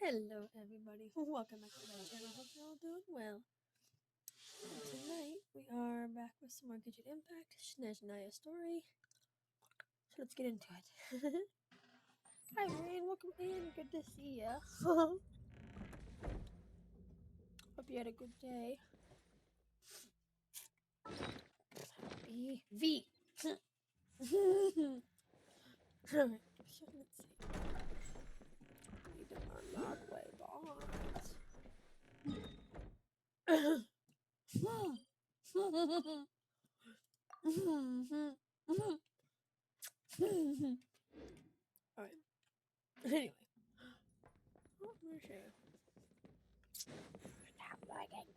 Hello everybody, welcome back to my channel, hope you're all doing well. And tonight we are back with some more Genshin Impact-Snezhnaya story. So let's get into it. Hi Rain, welcome in, good to see ya. Hope you had a good day. V. Alright, so let's see. Need to unlock waybonds. Alright. Anyway. Oh, I'm gonna show you. Stop lagging.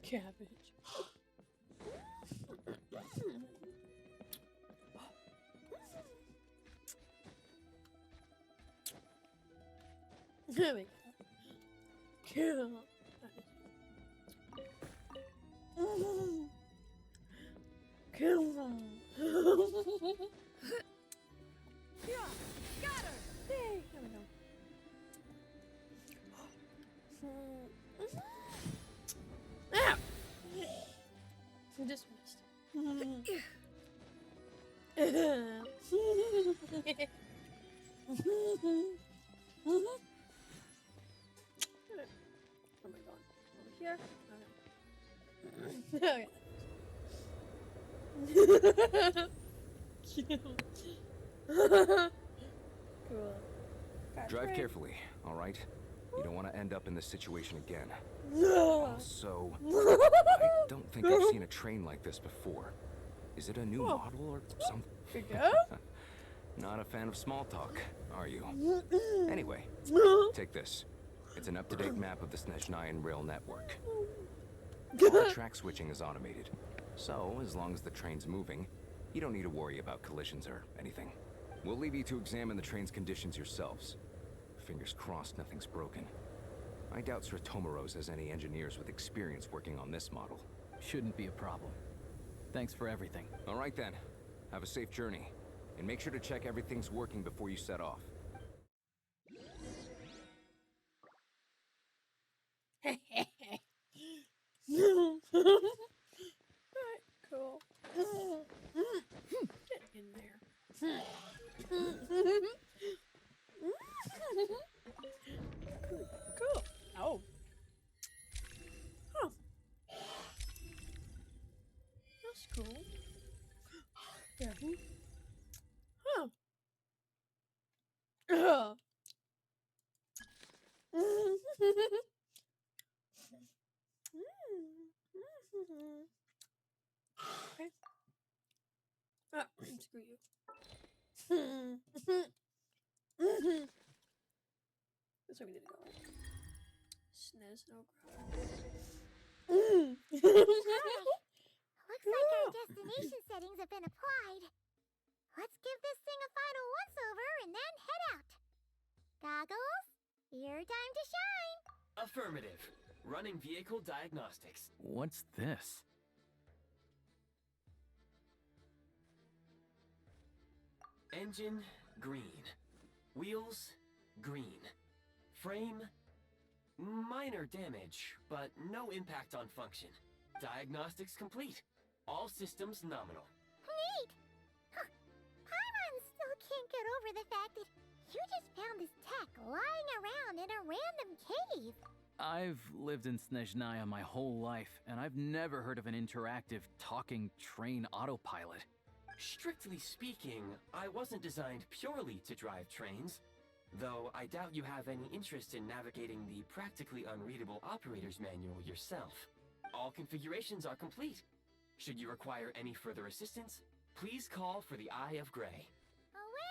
Cabbage. There we go. Kill. Kill them. Yeah, got her. Yay. There we go. Ah! Dismissed. Where am I going? Over here? Okay. Cute. Cool. Drive carefully, all right? You don't want to end up in this situation again. No. Also, I don't think I've seen a train like this before. Is it a new model or something? Not a fan of small talk, are you? Anyway, take this. It's an up-to-date map of the Snezhnayan rail network. All the track switching is automated, so as long as the train's moving, you don't need to worry about collisions or anything. We'll leave you to examine the train's conditions yourselves. Fingers crossed nothing's broken. I doubt Sir Tomaros has any engineers with experience working on this model. Shouldn't be a problem. Thanks for everything. All right then. Have a safe journey. And make sure to check everything's working before you set off. Alright, cool. Get in there. Cool. Oh. Huh. That's cool. Yeah. Huh. Okay. Ah, screw you. That's where we need to go. Snezhnaya. Looks like our destination settings have been applied. Let's give this thing a final once-over and then head out. Goggles, your time to shine. Affirmative. Running vehicle diagnostics. What's this? Engine, green. Wheels, green. Frame, minor damage, but no impact on function. Diagnostics complete. All systems nominal. Neat. Paimon still can't get over the fact that you just found this tech lying around in a random cave. I've lived in Snezhnaya my whole life, and I've never heard of an interactive talking train autopilot. Strictly speaking, I wasn't designed purely to drive trains, though I doubt you have any interest in navigating the practically unreadable operator's manual yourself. All configurations are complete. Should you require any further assistance, please call for the Eye of Grey.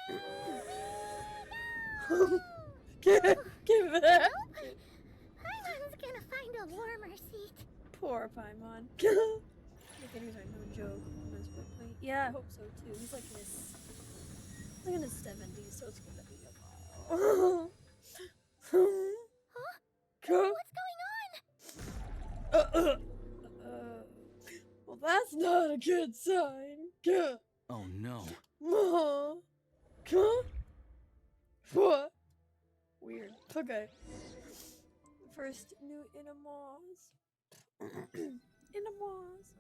Away Give it up. Paimon's gonna find a warmer seat. Poor Paimon. Okay, these are no joke. Yeah, I hope so too. He's like in his 70s, so it's gonna be a while. Huh? What's going on? good sign. Gah. Oh no. What? Weird. Okay. First new Inamos. Inamos.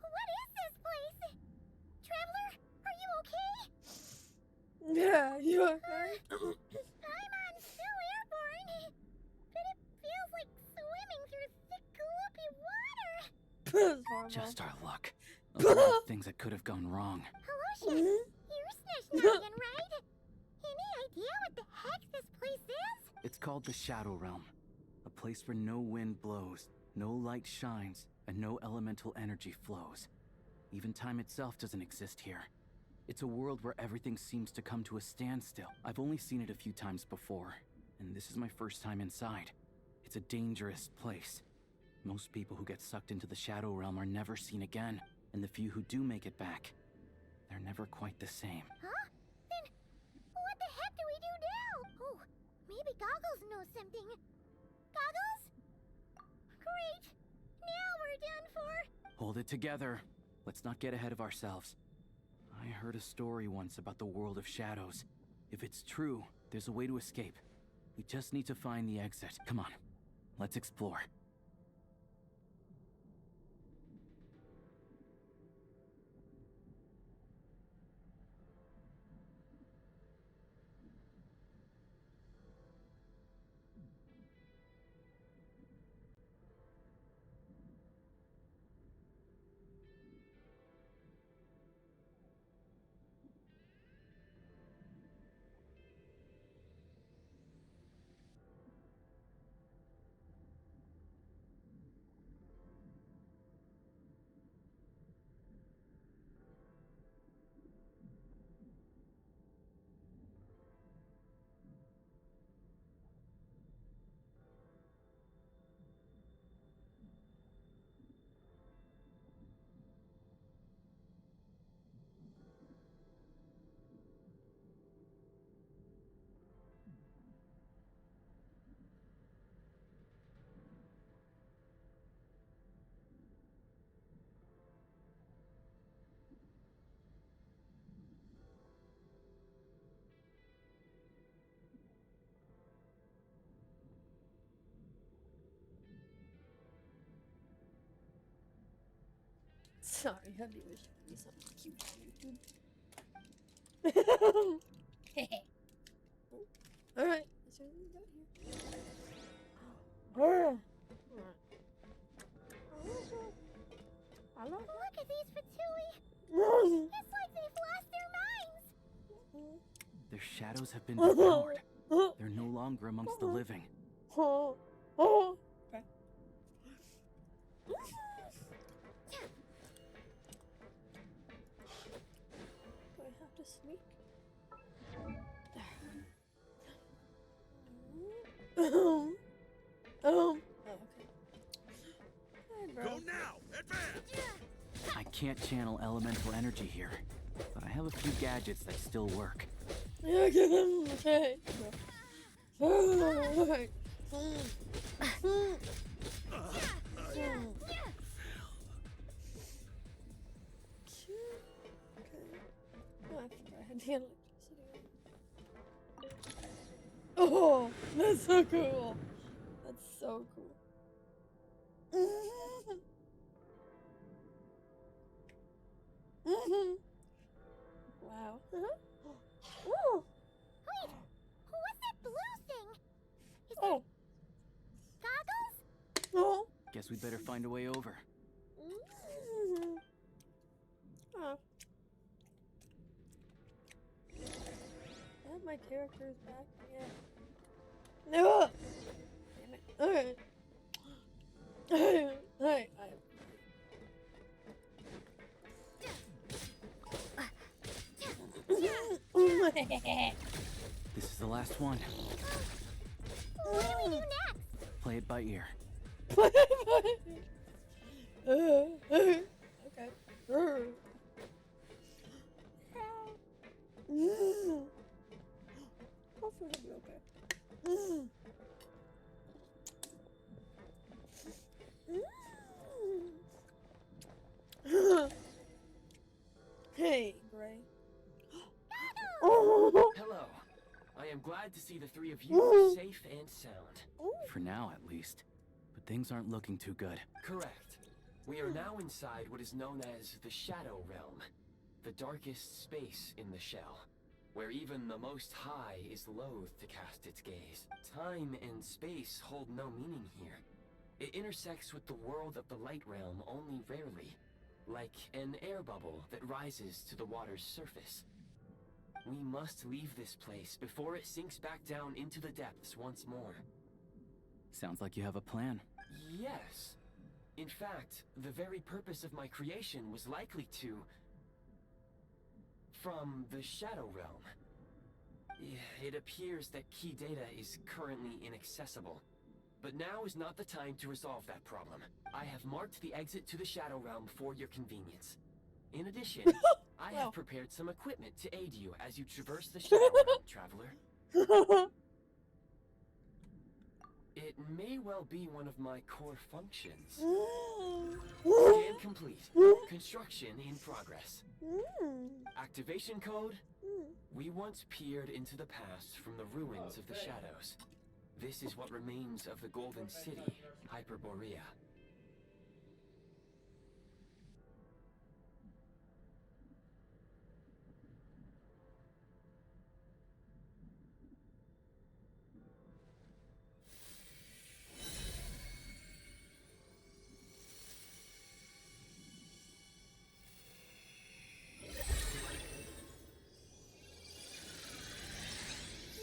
What is this place? Traveler, are you okay? Yeah, you okay? I'm on still airborne, but it feels like swimming through thick, gloopy water. That's horrible. Just our luck. A lot of things that could have gone wrong. Hello, you're Snezhnayan, right? Any idea what the heck this place is? It's called the Shadow Realm. A place where no wind blows, no light shines, and no elemental energy flows. Even time itself doesn't exist here. It's a world where everything seems to come to a standstill. I've only seen it a few times before, and this is my first time inside. It's a dangerous place. Most people who get sucked into the Shadow Realm are never seen again, and the few who do make it back, they're never quite the same. Huh? Then what the heck do we do now? Oh, maybe Goggles knows something. Goggles? Great! Now we're done for! Hold it together. Let's not get ahead of ourselves. I heard a story once about the world of shadows. If it's true, there's a way to escape. We just need to find the exit. Come on, let's explore. Sorry, I knew it should be something cute on YouTube. Alright, let's see what we got here. Alright. Hello? Look at these Fatui! It's like they've lost their minds! Their shadows have been devoured. They're no longer amongst the living. Okay. Do I have to sneak? Oh, okay. Hi, bro. Go now! Advance! I can't channel elemental energy here, but I have a few gadgets that still work. Okay. Alright. Oh, I forgot I had the electricity on. Oh, that's so cool. That's so cool. Wow. Ooh. Wait! What's that blue thing? Is that Oh. Goggles? Oh. Guess we'd better find a way over. Oh. I have my characters back yet. No! Damn it. Alright. Alright. This is the last one. What do we do next? Play it by ear. Okay. Hopefully it'll be okay. Hey, Gray. Hello. I am glad to see the three of you safe and sound. For now, at least. But things aren't looking too good. Correct. We are now inside what is known as the Shadow Realm, the darkest space in the shell, where even the Most High is loath to cast its gaze. Time and space hold no meaning here. It intersects with the world of the Light Realm only rarely, like an air bubble that rises to the water's surface. We must leave this place before it sinks back down into the depths once more. Sounds like you have a plan. Yes. In fact, the very purpose of my creation was likely to... from the Shadow Realm. It appears that key data is currently inaccessible. But now is not the time to resolve that problem. I have marked the exit to the Shadow Realm for your convenience. In addition, I have prepared some equipment to aid you as you traverse the Shadow Realm, traveler. It may well be one of my core functions. Scan complete. Construction in progress. Activation code. We once peered into the past from the ruins of the shadows. This is what remains of the Golden City, Hyperborea.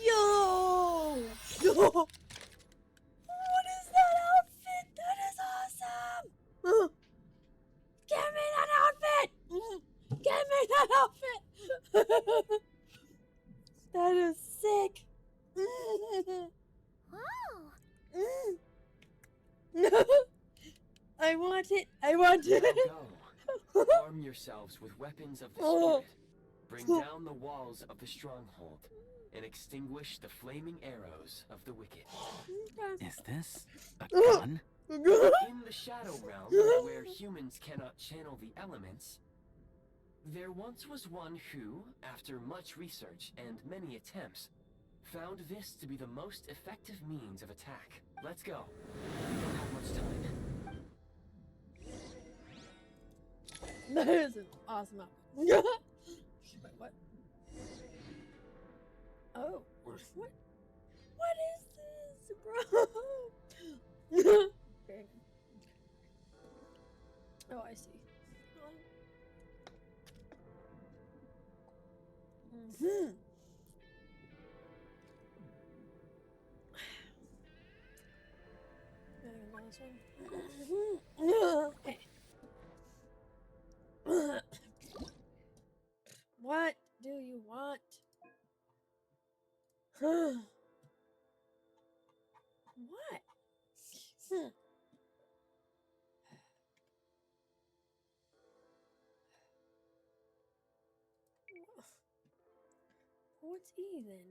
Yo! What is that outfit? That is awesome! Give me that outfit! Give me that outfit! That is sick! Whoa! I want it! I want it! Now go. Arm yourselves with weapons of the spirit. Bring down the walls of the stronghold and extinguish the flaming arrows of the wicked. Is this a gun? In the Shadow Realm, where humans cannot channel the elements, there once was one who, after much research and many attempts, found this to be the most effective means of attack. Let's go. We don't have much time. That is an awesome outfit. Wait, what? Oh, what? What is this, bro? Okay. Oh, I see. Mm-hmm. What do you want? What? What's E then?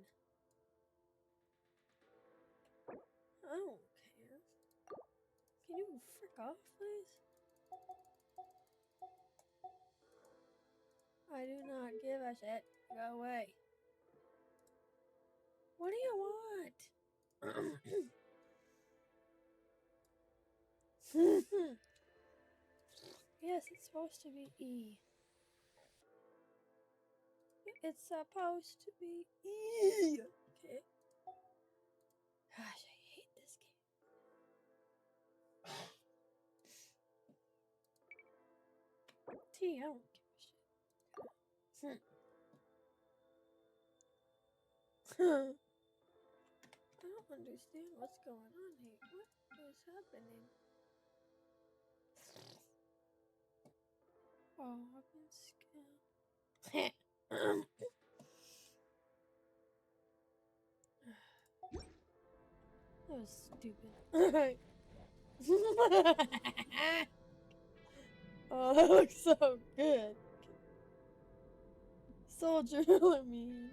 I don't care. Can you frick off, please? I do not give a shit. Go away. What do you want? Yes, it's supposed to be E. It's supposed to be E. Okay. Gosh, I hate this game. T, I don't give a shit. I don't understand what's going on here. What is happening? Oh, I've been scammed. That was stupid. Oh, that looks so good. Soldier, I mean.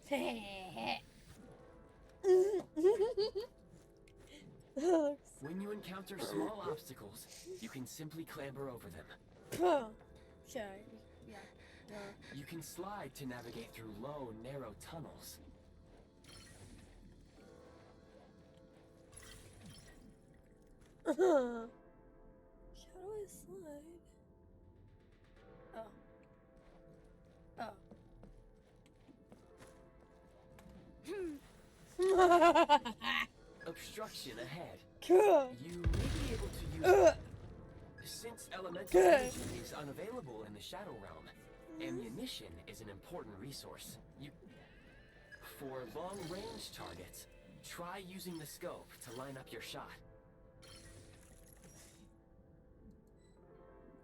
Okay. That looks When you encounter small obstacles, you can simply clamber over them. Huh. Sure. Yeah. You can slide to navigate through low, narrow tunnels. How do I slide? Oh. Obstruction ahead. Cool. You may be able to use it. Since elemental energy is unavailable in the Shadow Realm, ammunition is an important resource. For long-range targets, try using the scope to line up your shot.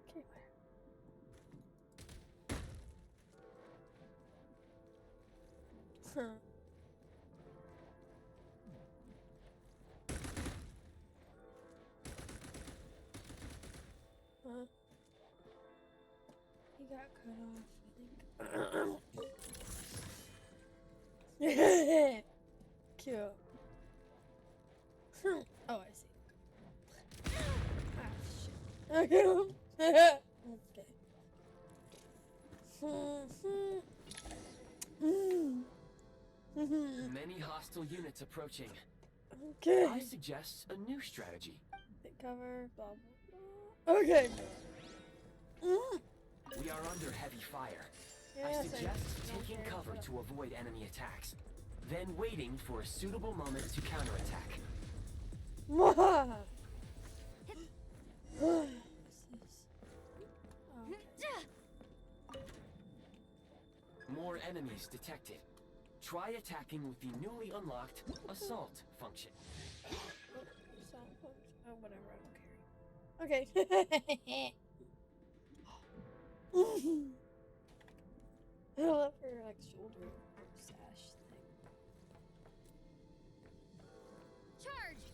Okay. Huh. Huh? He got cut off, I think. Cute. Oh, I see. Ah, shit. Okay. Many hostile units approaching. Okay. I suggest a new strategy. Hit cover, blah, blah, blah. Okay. We are under heavy fire. I Yes, suggest know. taking Okay, cover shut to avoid enemy attacks, then waiting for a suitable moment to counterattack. up. What's this? Oh, okay. More enemies detected. Try attacking with the newly unlocked assault function. Oh, whatever, I don't care. Okay. I love her, like, shoulder sash thing. Charge!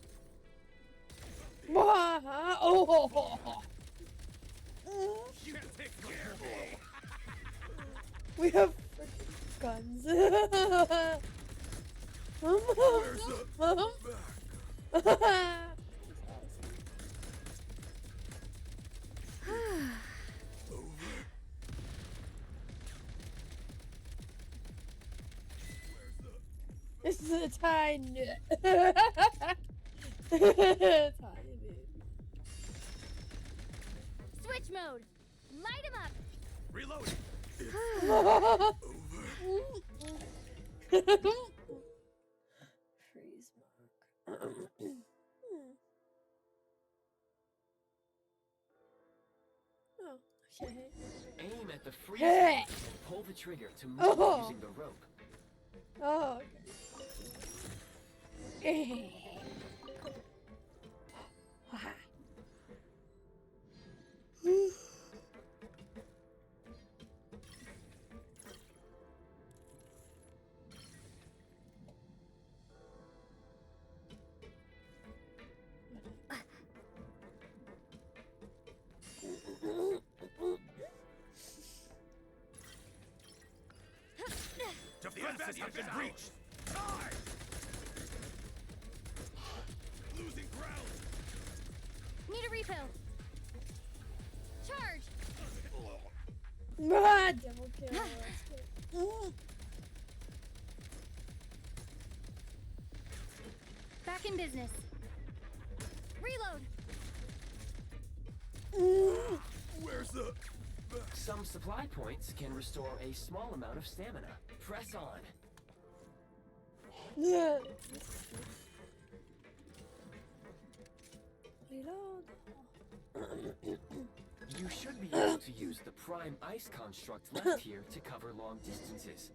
Oh! You can't take my boy. We have freaking guns. Where's the back? Over. This is a tiny. Tiny. Switch mode! Light him up! Reload. Freeze mark. Oh, okay. Aim at the freeze Hey! and pull the trigger to move Oh. using the rope. Oh, okay. Haha. Defenses have been breached. Die! Losing ground. Need a refill! Charge! Ah, double kill. That's good. Back in business. Reload! Where's the back? Some supply points can restore a small amount of stamina. Press on. Yeah. Reload. You should be able to use the prime ice construct left here to cover long distances.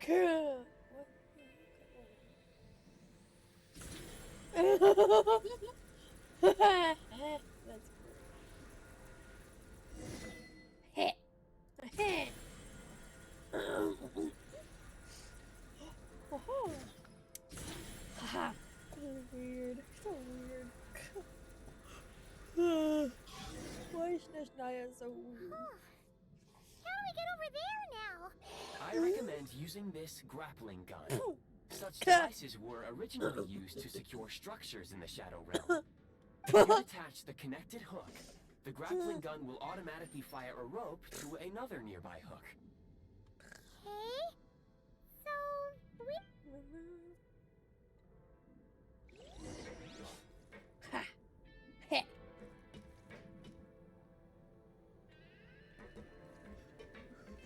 Cool. That's great. Oh. Haha. So weird. So weird. Why is Snezhnaya so weird? and using this grappling gun. Such devices were originally used to secure structures in the Shadow Realm. If you detach the connected hook, the grappling gun will automatically fire a rope to another nearby hook. Okay. So, we... Ha. Heh.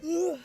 Okay.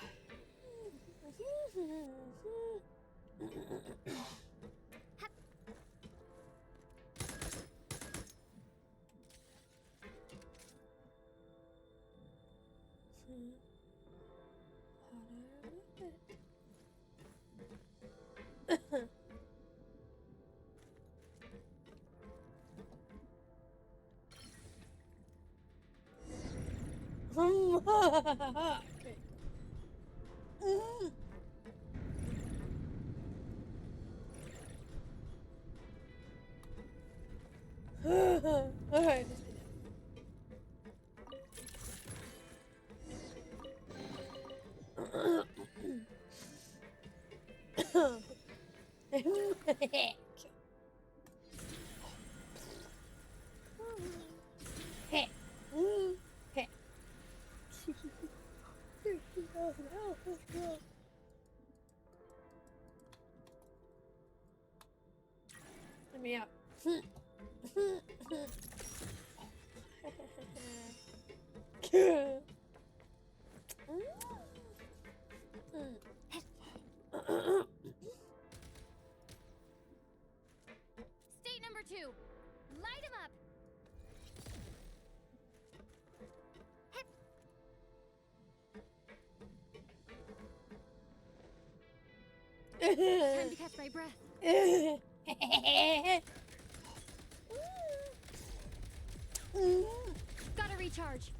Alright, Hey. Hey. Let's go. Let me out. State number 2. Light him up. Time to catch my breath. Gotta recharge.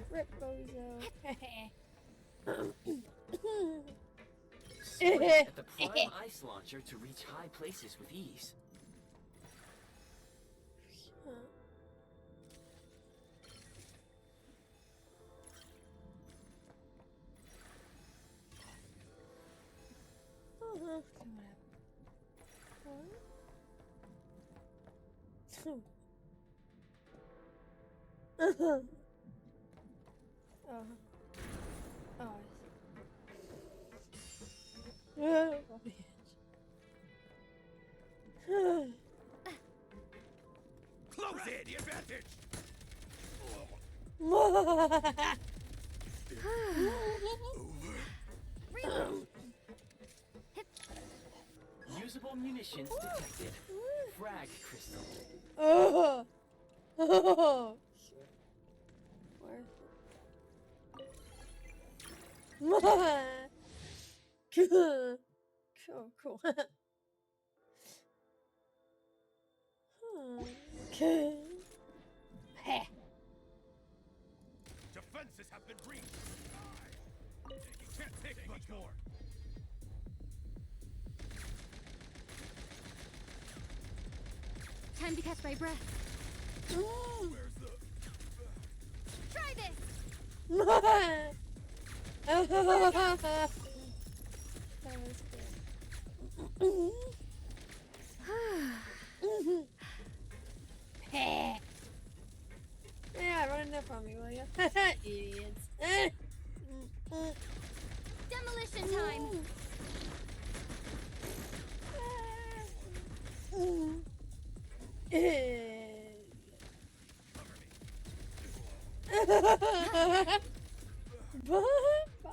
Rip Bozo. Sprint at the prime ice launcher to reach high places with ease. Close in, the advantage! Usable munitions detected. Frag crystal. Oh. Oh. Cool. Cool. Okay. Defenses have been breached! You can't take much more! Time to catch my breath. Where's the... Try this. That was good. Yeah, run enough on me, will you? Idiots. Demolition time. Bye.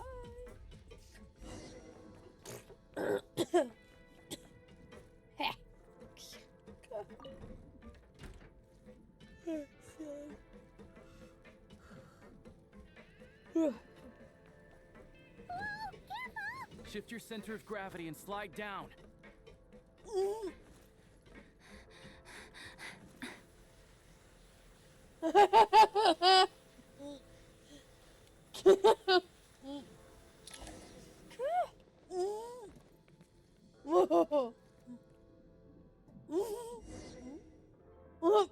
Shift your center of gravity and slide down. Whoa. Oh,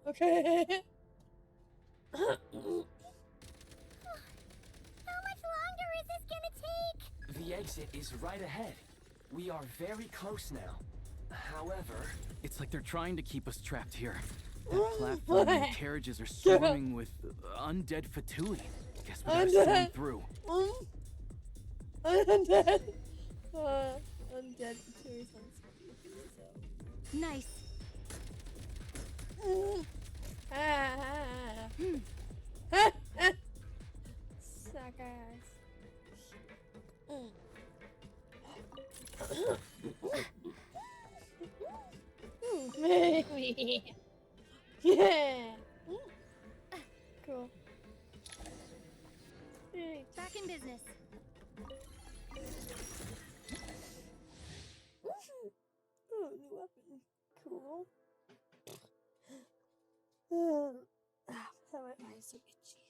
okay. How much longer is this gonna take? The exit is right ahead. We are very close now. However... It's like they're trying to keep us trapped here. That platform and the carriages are swarming with undead Fatui. Guess we gotta swim through. Undead. Undead Fatui sounds creepy, so. Nice. Suckers. Maybe. Yeah. Cool. Yay. Back in business. Oh, new weapon. Cool. How my eyes so itchy.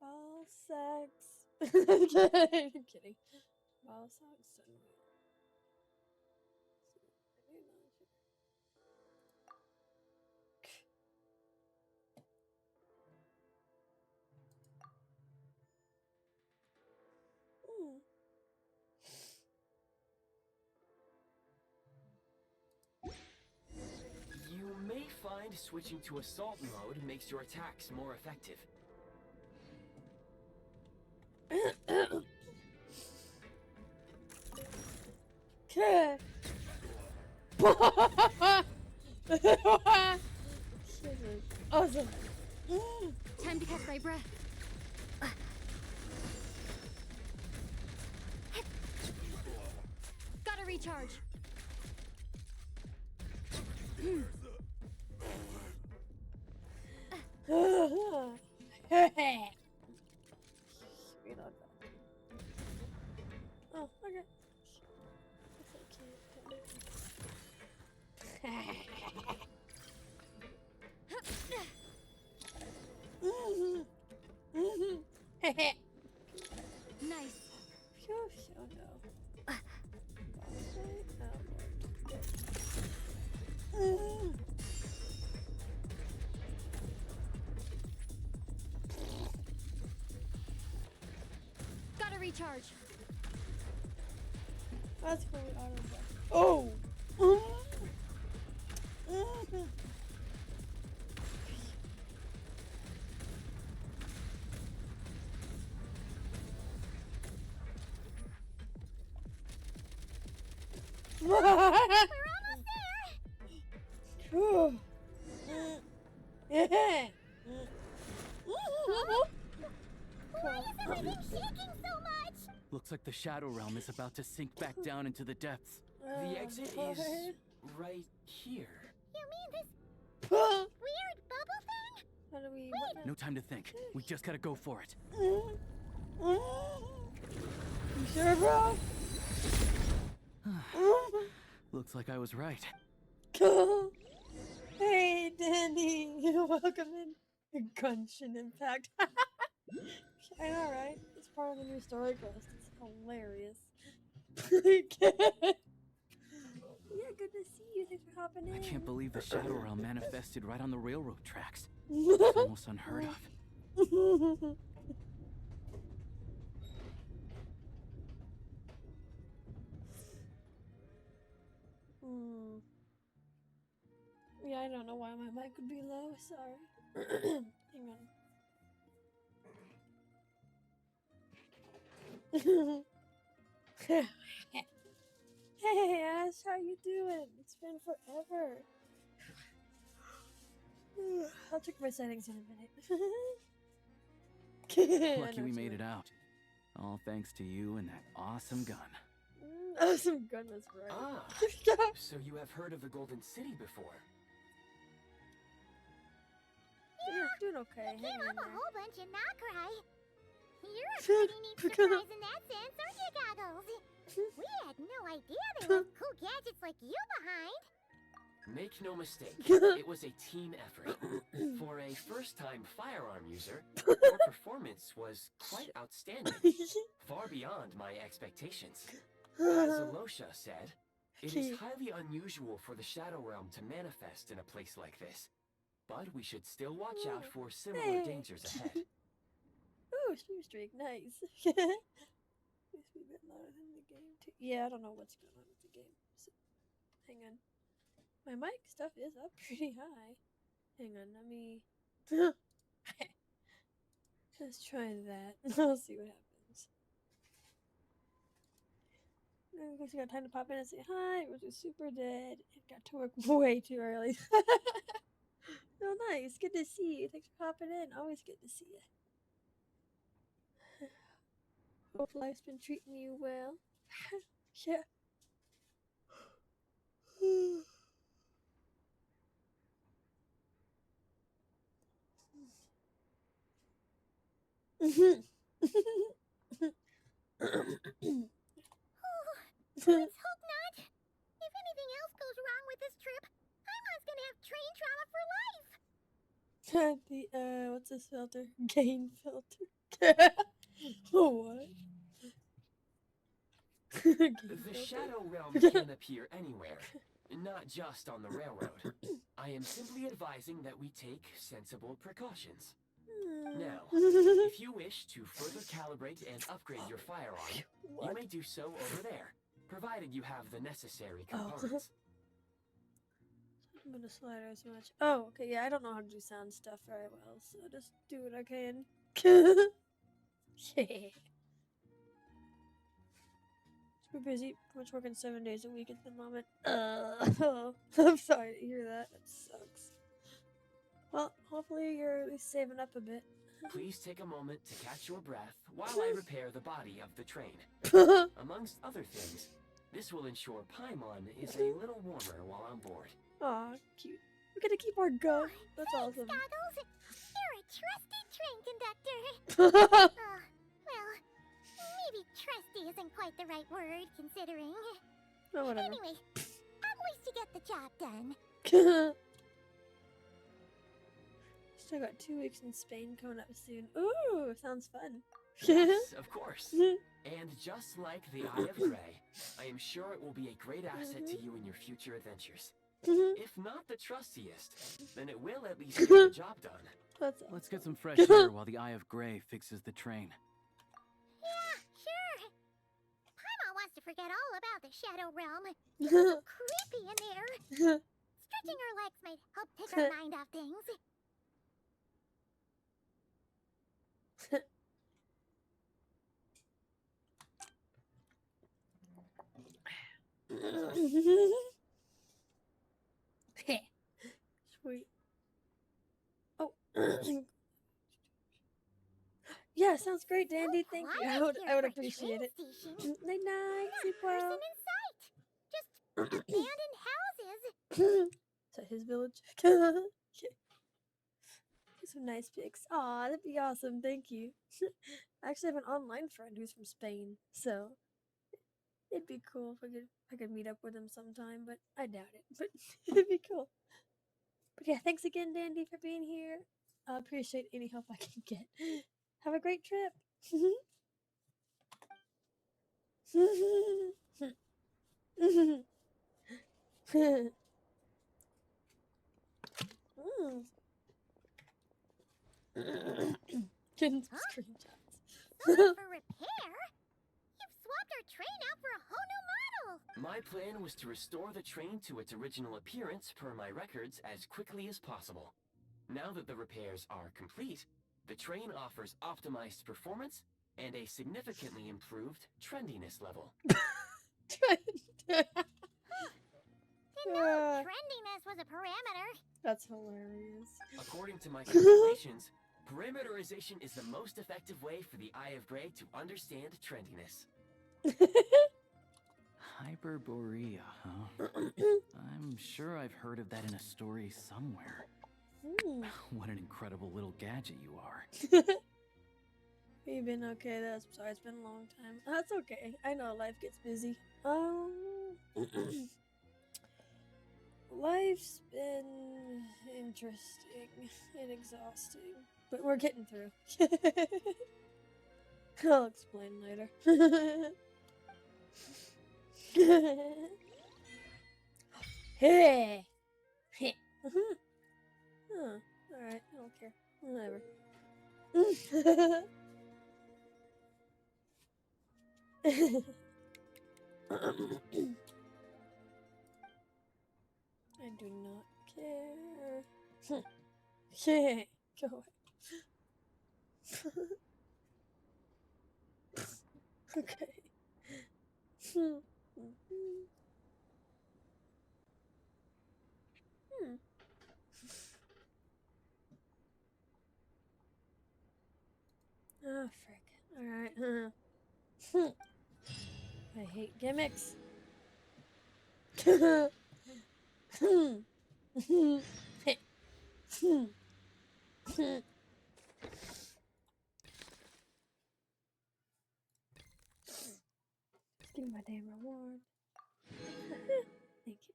Ball sacks. I'm kidding. Ball sacks. You may find switching to assault mode makes your attacks more effective. Okay. Awesome. Time to catch my breath. Gotta recharge. Reload. Oh, okay. Nice. Phew, oh no. Gotta recharge. That's cool. Oh! We're almost there. Yeah. Why is everything shaking so much? Looks like the Shadow Realm is about to sink back down into the depths. The exit is right here. You mean this How weird bubble thing? do we? No time to think. We just gotta go for it. You sure, bro? Looks like I was right. Cool. Hey, Dandy. Welcome in. Genshin Impact. I know, right? It's part of the new story quest. It's hilarious. Yeah, good to see you. Thanks for hopping in. I can't believe the Shadow Realm manifested right on the railroad tracks. It's almost unheard of. Yeah, I don't know why my mic would be low. Sorry. Hang on. Hey, Ash, how you doing? It's been forever. I'll check my settings in a minute. Lucky we made it out. All thanks to you and that awesome gun. Awesome gun was right. Ah, so you have heard of the Golden City before? You're doing okay. You came Hang in up a there. whole bunch and not cry. You're a pretty neat surprise in that sense, aren't you, Goggles? We had no idea there were cool gadgets like you behind. Make no mistake, it was a team effort. For a first-time firearm user, your performance was quite outstanding, far beyond my expectations. As Alosha said, it is highly unusual for the Shadow Realm to manifest in a place like this. but we should still watch out for similar Hey. dangers ahead. Ooh, stream streak, nice. Needs to be a bit louder than the game too. Yeah, I don't know what's going on with the game. So, hang on. My mic stuff is up pretty high. Hang on, let me. Let's try that. I'll see what happens. I guess I got time to pop in and say hi. It was just super dead. It got to work way too early. Oh, nice. Good to see you. Thanks for popping in. Always good to see you. Hope life's been treating you well. Yeah. Let's hope not. If anything else goes wrong with this trip, Paimon's gonna have train trauma for life. The what's this filter? Gain filter. Oh, what? The Shadow Realm can appear anywhere, not just on the railroad. I am simply advising that we take sensible precautions. Now, if you wish to further calibrate and upgrade your firearm, you may do so over there, provided you have the necessary components. I'm gonna slide as much. Oh, okay, yeah, I don't know how to do sound stuff very well, so just do what I can. Yeah. Super busy, pretty much working 7 days a week at the moment. I'm sorry to hear that. That sucks. Well, hopefully you're at least saving up a bit. Please take a moment to catch your breath while I repair the body of the train. Amongst other things, this will ensure Paimon is a little warmer while on board. Aw, cute. We're gonna keep our go. That's Thanks, awesome. Goggles. You're a trusty train conductor. Well, maybe trusty isn't quite the right word, considering. Oh, whatever. Anyway, at least you get the job done. Still got 2 weeks in Spain coming up soon. Ooh, sounds fun. Yes, of course. And just like the Eye of Grey, I am sure it will be a great asset to you in your future adventures. If not the trustiest, then it will at least get the job done. That's awesome. Let's get some fresh air while the Eye of Grey fixes the train. Yeah, sure. Paimon wants to forget all about the Shadow Realm. It's so creepy in there. Stretching her legs might help take her mind off things. Sweet. Oh. Yeah, sounds great, Dandy. Thank you. I would appreciate it. Night night. Sleep Person well. in sight. Just abandoned houses. Is that his village? Some nice pics. Aw, that'd be awesome. Thank you. I actually have an online friend who's from Spain, so it'd be cool if I could meet up with him sometime, but I doubt it. But it'd be cool. But yeah, thanks again, Dandy, for being here. I appreciate any help I can get. Have a great trip. Getting some screenshots. So much for repair. You've swapped our train out for a whole new model. My plan was to restore the train to its original appearance per my records as quickly as possible. Now that the repairs are complete, the train offers optimized performance and a significantly improved trendiness level. Didn't know trendiness was a parameter. That's hilarious. According to my calculations, perimeterization is the most effective way for the Eye of Grey to understand trendiness. Hyperborea, huh? I'm sure I've heard of that in a story somewhere. What an incredible little gadget you are. You've been okay. That's sorry. It's been a long time. That's okay. I know life gets busy. Life's been interesting and exhausting, but we're getting through. I'll explain later. Hey. Huh. Alright, I don't care. Whatever. I do not care. Yeah, go away. Okay. Oh, frick. Alright. I hate gimmicks. Give me my damn reward. Thank you.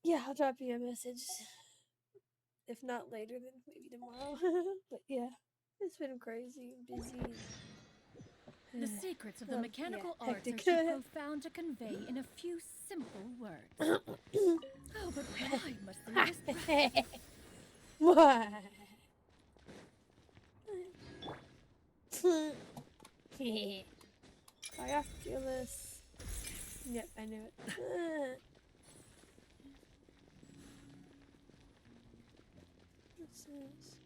Yeah, I'll drop you a message. If not later, then maybe tomorrow. But yeah, it's been crazy and busy. The secrets of the Oh, mechanical yeah, arts are hectic. too profound to convey in a few simple words. Oh, but why must the latest Why? Oculus. Yep, I knew it. What's this?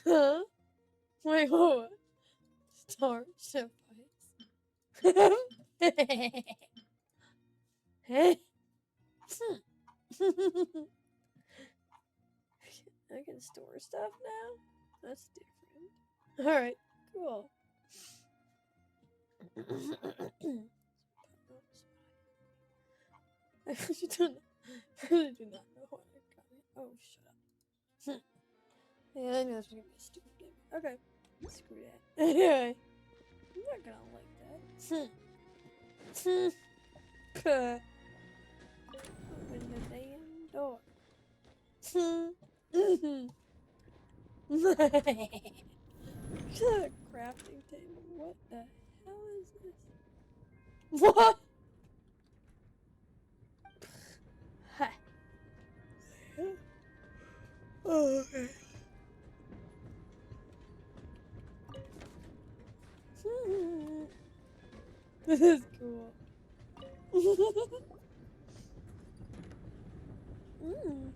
Huh? Wait, what? Starship fights. I can store stuff now? That's different. Alright, cool. I really do not know what I got. Oh, shut up. Yeah, I knew this was gonna be a stupid game. Okay, screw that. Anyway, I'm not gonna like that. Open the damn door. Crafting table. What the hell is this? What? Ha. Oh, okay. This is cool. Mm.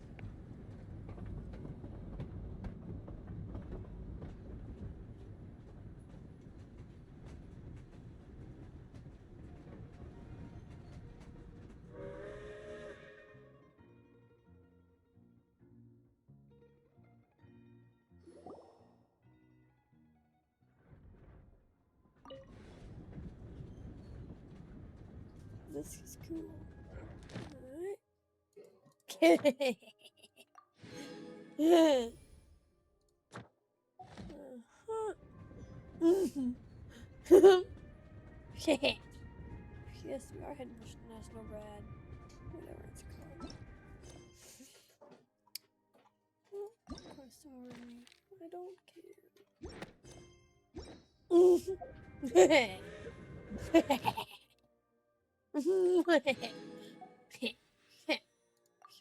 This is cool. Alright. Yeah. Yes, we are heading for National Brad. Whatever it's called. Quest already. I don't care.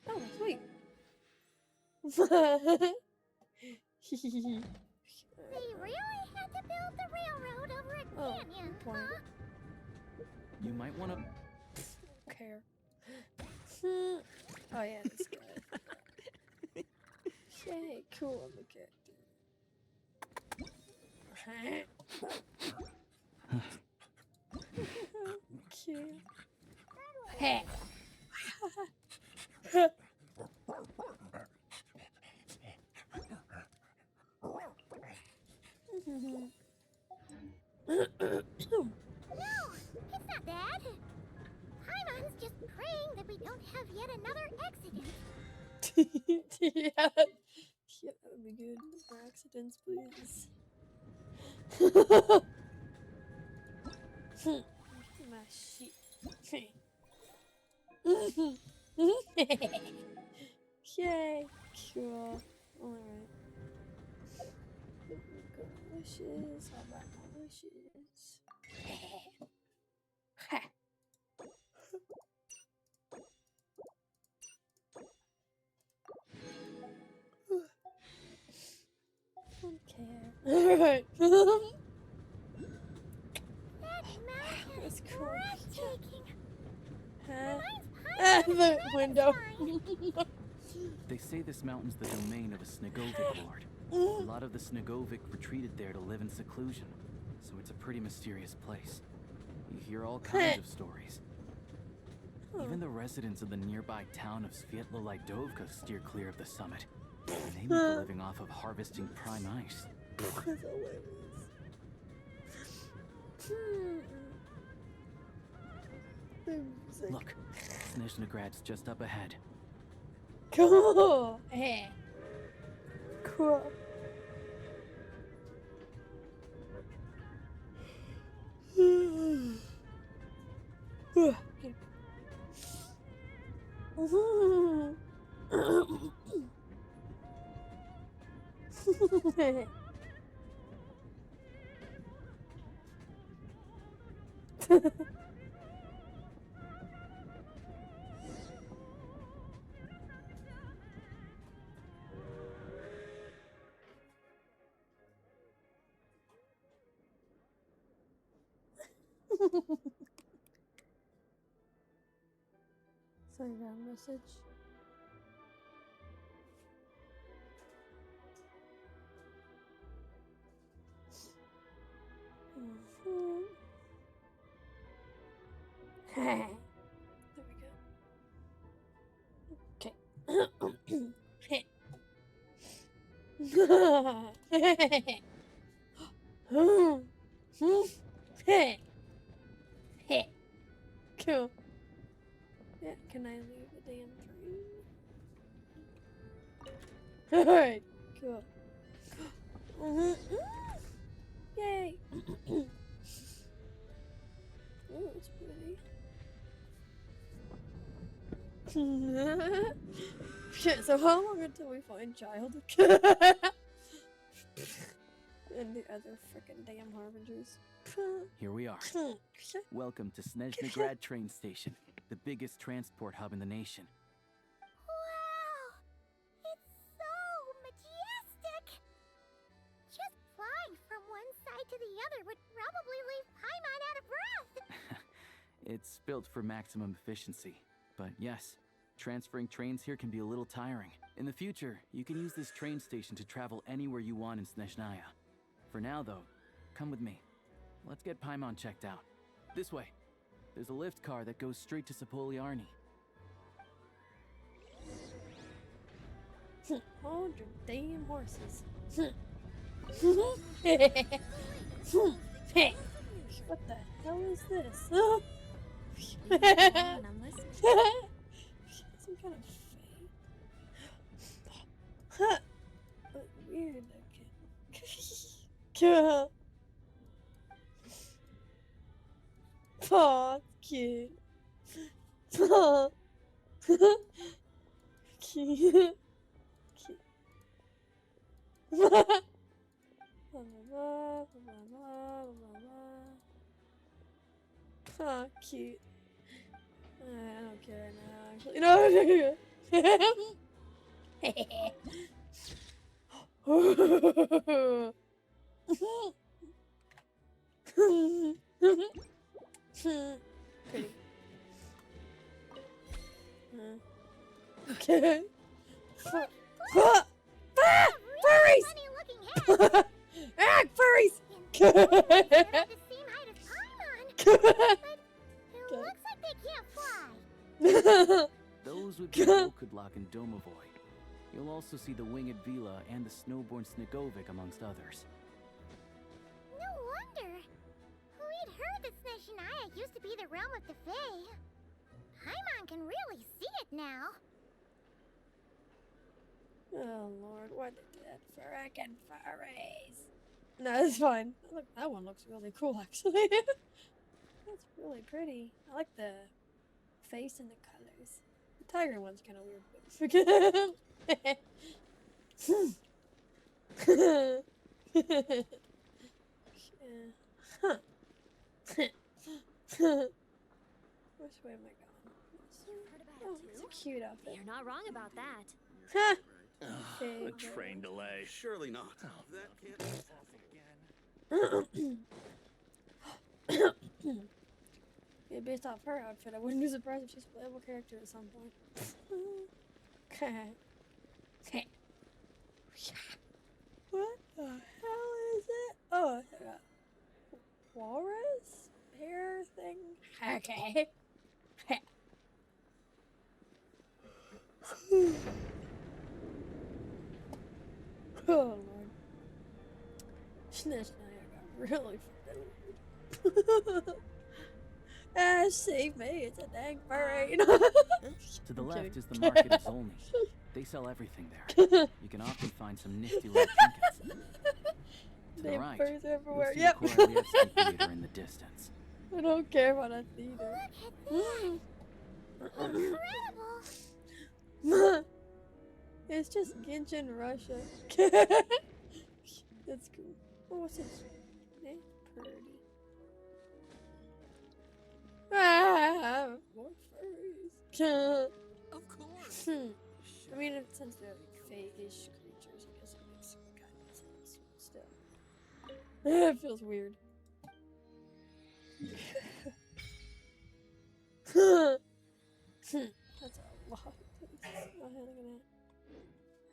Oh, sweet. They really had to build the railroad over a canyon, good point. huh? You might want to. Don't care. Oh yeah, this guy. Yay, cool, I'm a character. Cute. Hey. No, it's not that. Paimon's just praying that we don't have yet another accident. Yeah, that would be good. No accidents, please. My shit. Yay, cool. Alright. Wishes. How about my wishes? breathtaking. The window. They say this mountain's the domain of a Snegovic lord. A lot of the Snegovic retreated there to live in seclusion, so it's a pretty mysterious place. You hear all kinds of stories. Even the residents of the nearby town of Svietlo-Lidovka steer clear of the summit. And they make a living off of harvesting prime ice. That's hilarious. Look, Snezhnagrad's just up ahead. Cool. Hey. Cool. Sorry, that message. There we go. Cool. Yeah, can I leave the damn train? Alright, cool. Yay! Oh, it's pretty. Shit, so how long until we find child? And the other frickin' damn harbingers. Here we are. Welcome to Snezhnagrad train station, the biggest transport hub in the nation. Wow! It's so majestic! Just flying from one side to the other would probably leave Paimon out of breath! It's built for maximum efficiency, but yes, transferring trains here can be a little tiring. In the future, you can use this train station to travel anywhere you want in Snezhnaya. For now, though, come with me. Let's get Paimon checked out. This way. There's a lift car that goes straight to Sapoliarny. Hold your damn horses. What the hell is this? I'm listening. Some kind of fake. Weird looking. Cool. Aw, cute. Aw. Cute. Cute. Aw, cute. I don't care now, actually. No, Pretty. Okay. Furries! Funny-looking head! Ah, furries! They're not the same height as Paimon! But it looks like they can't fly! Those would be Volkudlak and Domovoy. You'll also see the winged Vila and the snowborn Snegovic amongst others. No wonder! We'd heard that Snezhnaya used to be the realm of the Fae. Paimon can really see it now. Oh lord, what did that frickin' furries? No, it's fine. Look, that one looks really cool, actually. That's really pretty. I like the face and the colors. The tiger one's kind of weird, but Which way am I going? Oh, it's a cute outfit. You're not wrong about that. Huh. A train delay. Surely not. That can't. Yeah, based off her outfit, I wouldn't be surprised if she's a playable character at some point. What the hell is it? Oh, it's like a walrus bear thing. Okay. Oh lord. Snezhnaya got really fucking weird. Ah, save me, it's a dang parade. To the left is the market of Zolny. They sell everything there. You can often find some nifty little trinkets. To the right, birds everywhere. you'll see Yep. the Korolievsky Theater in the distance. I don't care about a theater. Incredible! It's just Genshin, Russia. That's cool. Oh, what's this? Eh, Purdy. Ah, more furries. Of course. I mean, since they're like fake-ish creatures, I guess it makes kind of sense. Still, it feels weird. That's a lot of places. Go ahead, look at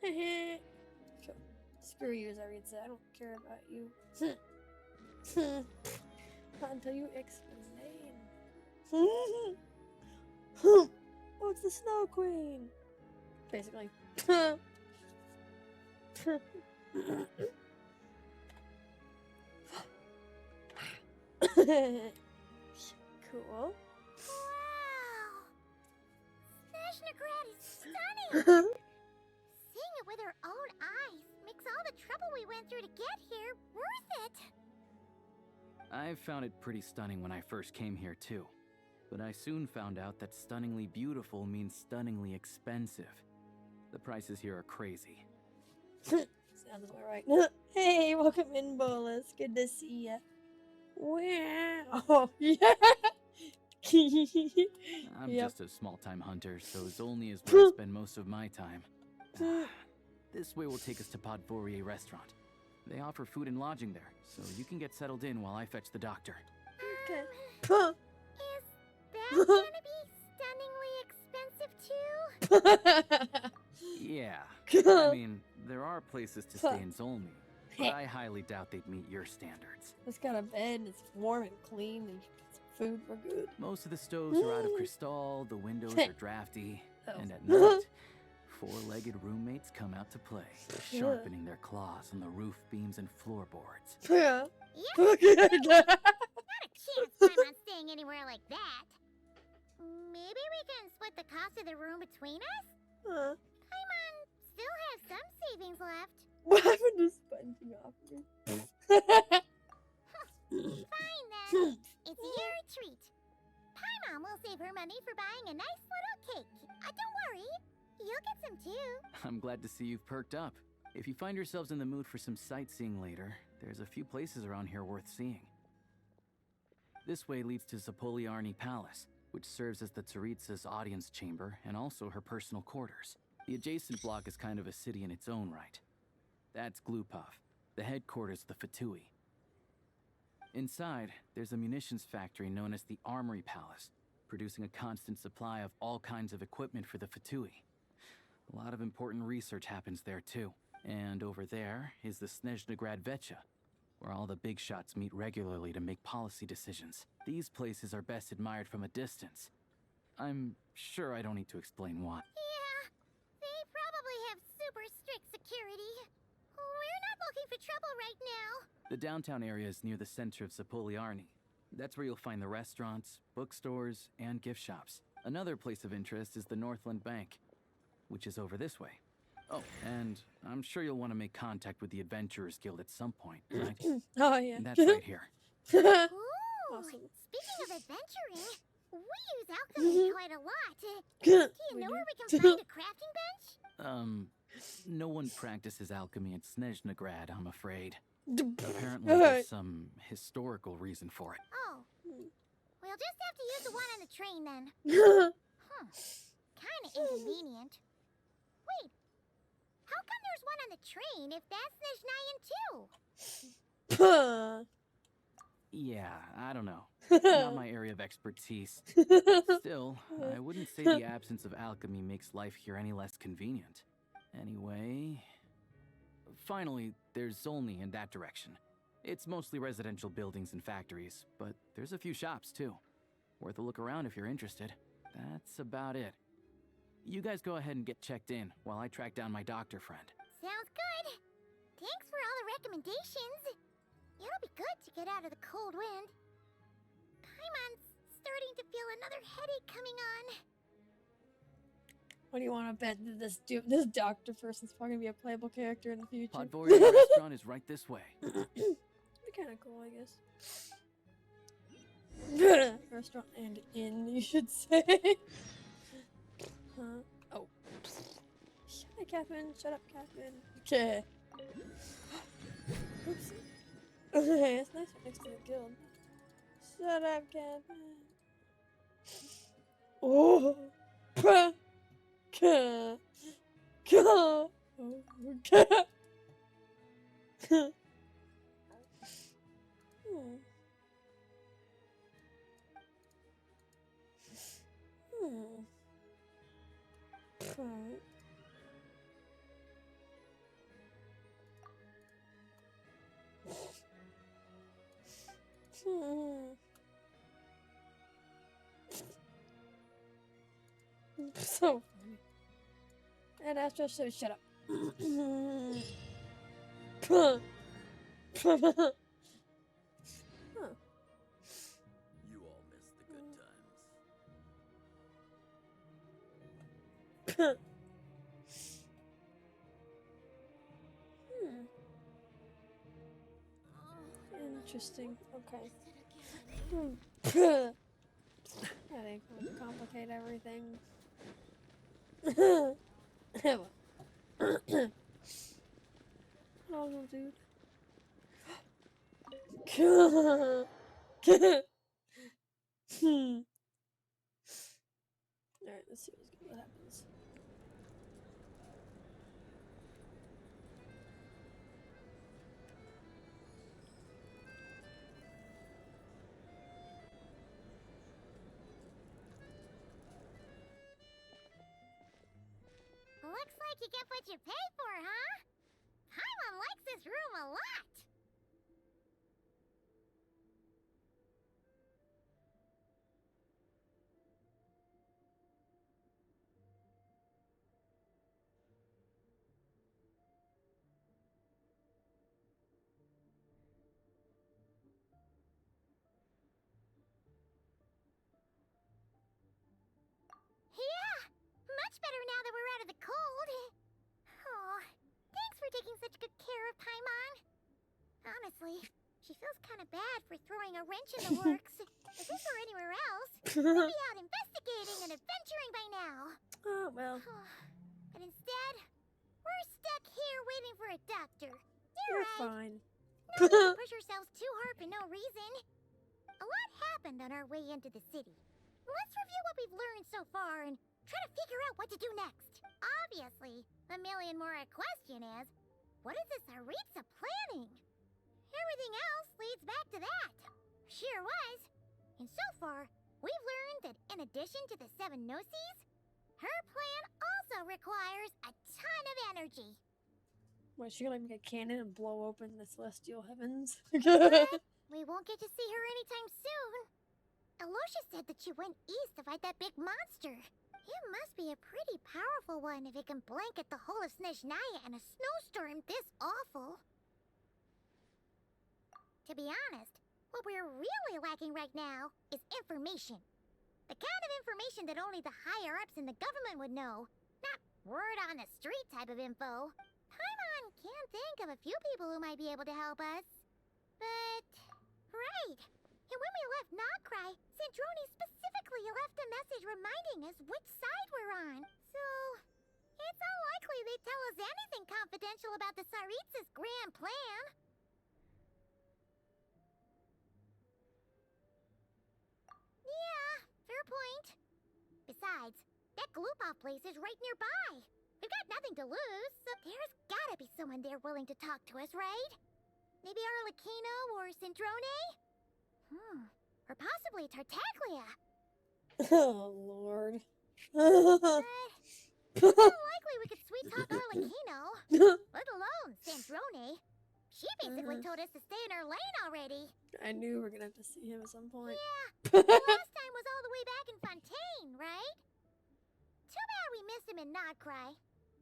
that. Sure. Screw you, as I read said. I don't care about you. Not until you explain. Oh, it's the Snow Queen. Basically. Cool. Wow! Snezhnagrad is stunning! Seeing it with our own eyes makes all the trouble we went through to get here worth it! I found it pretty stunning when I first came here too. But I soon found out that stunningly beautiful means stunningly expensive. The prices here are crazy. Sounds about right. Hey, welcome in, Bolus. Good to see ya. Wow. Oh, yeah. I'm Yep. just a small-time hunter, so Zolny is where I spend most of my time. This way will take us to Podvorier restaurant. They offer food and lodging there, so you can get settled in while I fetch the doctor. Okay. Is that gonna be stunningly expensive too? Yeah. I mean, there are places to stay in Zolny, but I highly doubt they'd meet your standards. It's got a bed, it's warm and clean, and you can get some food for good. Most of the stoves are out of crystal, the windows are drafty, Oh. and at night, four-legged roommates come out to play, sharpening their claws on the roof beams and floorboards. Yeah. Yeah, not a chance I'm not staying anywhere like that. Maybe we can split the cost of the room between us? Huh. Paimon still has some savings left. What happened to sponging off me? Fine then. It's your treat. Paimon will save her money for buying a nice little cake. Don't worry, you'll get some too. I'm glad to see you've perked up. If you find yourselves in the mood for some sightseeing later, there's a few places around here worth seeing. This way leads to Zapoliarny Palace, which serves as the Tsaritsa's audience chamber and also her personal quarters. The adjacent block is kind of a city in its own right. That's Glupov, the headquarters of the Fatui. Inside, there's a munitions factory known as the Armory Palace, producing a constant supply of all kinds of equipment for the Fatui. A lot of important research happens there too. And over there is the Snezhnagrad Vecha, where all the big shots meet regularly to make policy decisions. These places are best admired from a distance. I'm sure I don't need to explain why. Yeah, they probably have super strict security. We're not looking for trouble right now. The downtown area is near the center of Zapoliarny. That's where you'll find the restaurants, bookstores, and gift shops. Another place of interest is the Northland Bank, which is over this way. Oh, and I'm sure you'll want to make contact with the Adventurers Guild at some point, right? Oh, yeah. That's right here. Ooh, Awesome. speaking of adventuring, we use alchemy quite a lot. Do you know where we can find a crafting bench? No one practices alchemy at Snezhnagrad, I'm afraid. Apparently Alright. there's some historical reason for it. Oh, we'll just have to use the one on the train then. Kinda inconvenient. Wait, how come there's one on the train if that's Snezhnayan too? Yeah, I don't know. Not my area of expertise. Still, I wouldn't say the absence of alchemy makes life here any less convenient. Anyway... Finally, there's Zolny in that direction. It's mostly residential buildings and factories, but there's a few shops too. Worth a look around if you're interested. That's about it. You guys go ahead and get checked in while I track down my doctor friend. Sounds good. Thanks for all the recommendations. It'll be good to get out of the cold wind. Paimon's starting to feel another headache coming on. What do you want to bet that this doctor person's probably gonna be a playable character in the future? Podvorian restaurant is right this way. Be kind of cool, I guess. Restaurant and inn, you should say. Huh? Oh. Shut up, Catherine. Shut up, Catherine. Okay. Oops. Okay, it's nice right next to the guild. Shut up, Catherine. Oh. So funny. And Astro said, shut up. Huh. You all missed the good times. Interesting. Okay. That ain't gonna complicate everything. Oh, dude. Alright, let's see what happens. Looks like you get what you pay for, huh? Paimon likes this room a lot. Yeah, much better now that we're out of the cold. Oh, thanks for taking such good care of Paimon. Honestly, she feels kind of bad for throwing a wrench in the works. If this were anywhere else, we'd be out investigating and adventuring by now. Oh, well. But instead, we're stuck here waiting for a doctor. You're right. fine. No need to push ourselves too hard for no reason. A lot happened on our way into the city. Let's review what we've learned so far and try to figure out what to do next. Obviously, the million more question is, what is this Saritsa planning? Everything else leads back to that. Sure was. And so far, we've learned that in addition to the 7 Gnosis, her plan also requires a ton of energy. What, she gonna make a cannon and blow open the celestial heavens? We won't get to see her anytime soon. Aloysia said that she went east to fight that big monster. It must be a pretty powerful one if it can blanket the whole of Snezhnaya in a snowstorm this awful. To be honest, what we're really lacking right now is information. The kind of information that only the higher-ups in the government would know. Not word-on-the-street type of info. Paimon can think of a few people who might be able to help us. But... right. And when we left Nogcry, Sandrone specifically left a message reminding us which side we're on. So... it's unlikely they'd tell us anything confidential about the Saritsa's grand plan. Yeah, fair point. Besides, that Glupov place is right nearby. We've got nothing to lose, so there's gotta be someone there willing to talk to us, right? Maybe Arlecchino or Sandrone? or possibly Tartaglia. Oh, Lord. It's unlikely we could sweet talk Arlecchino, let alone Sandrone. She basically told us to stay in her lane already. I knew we were gonna have to see him at some point. Yeah, the last time was all the way back in Fontaine, right? Too bad we missed him in Nodcry.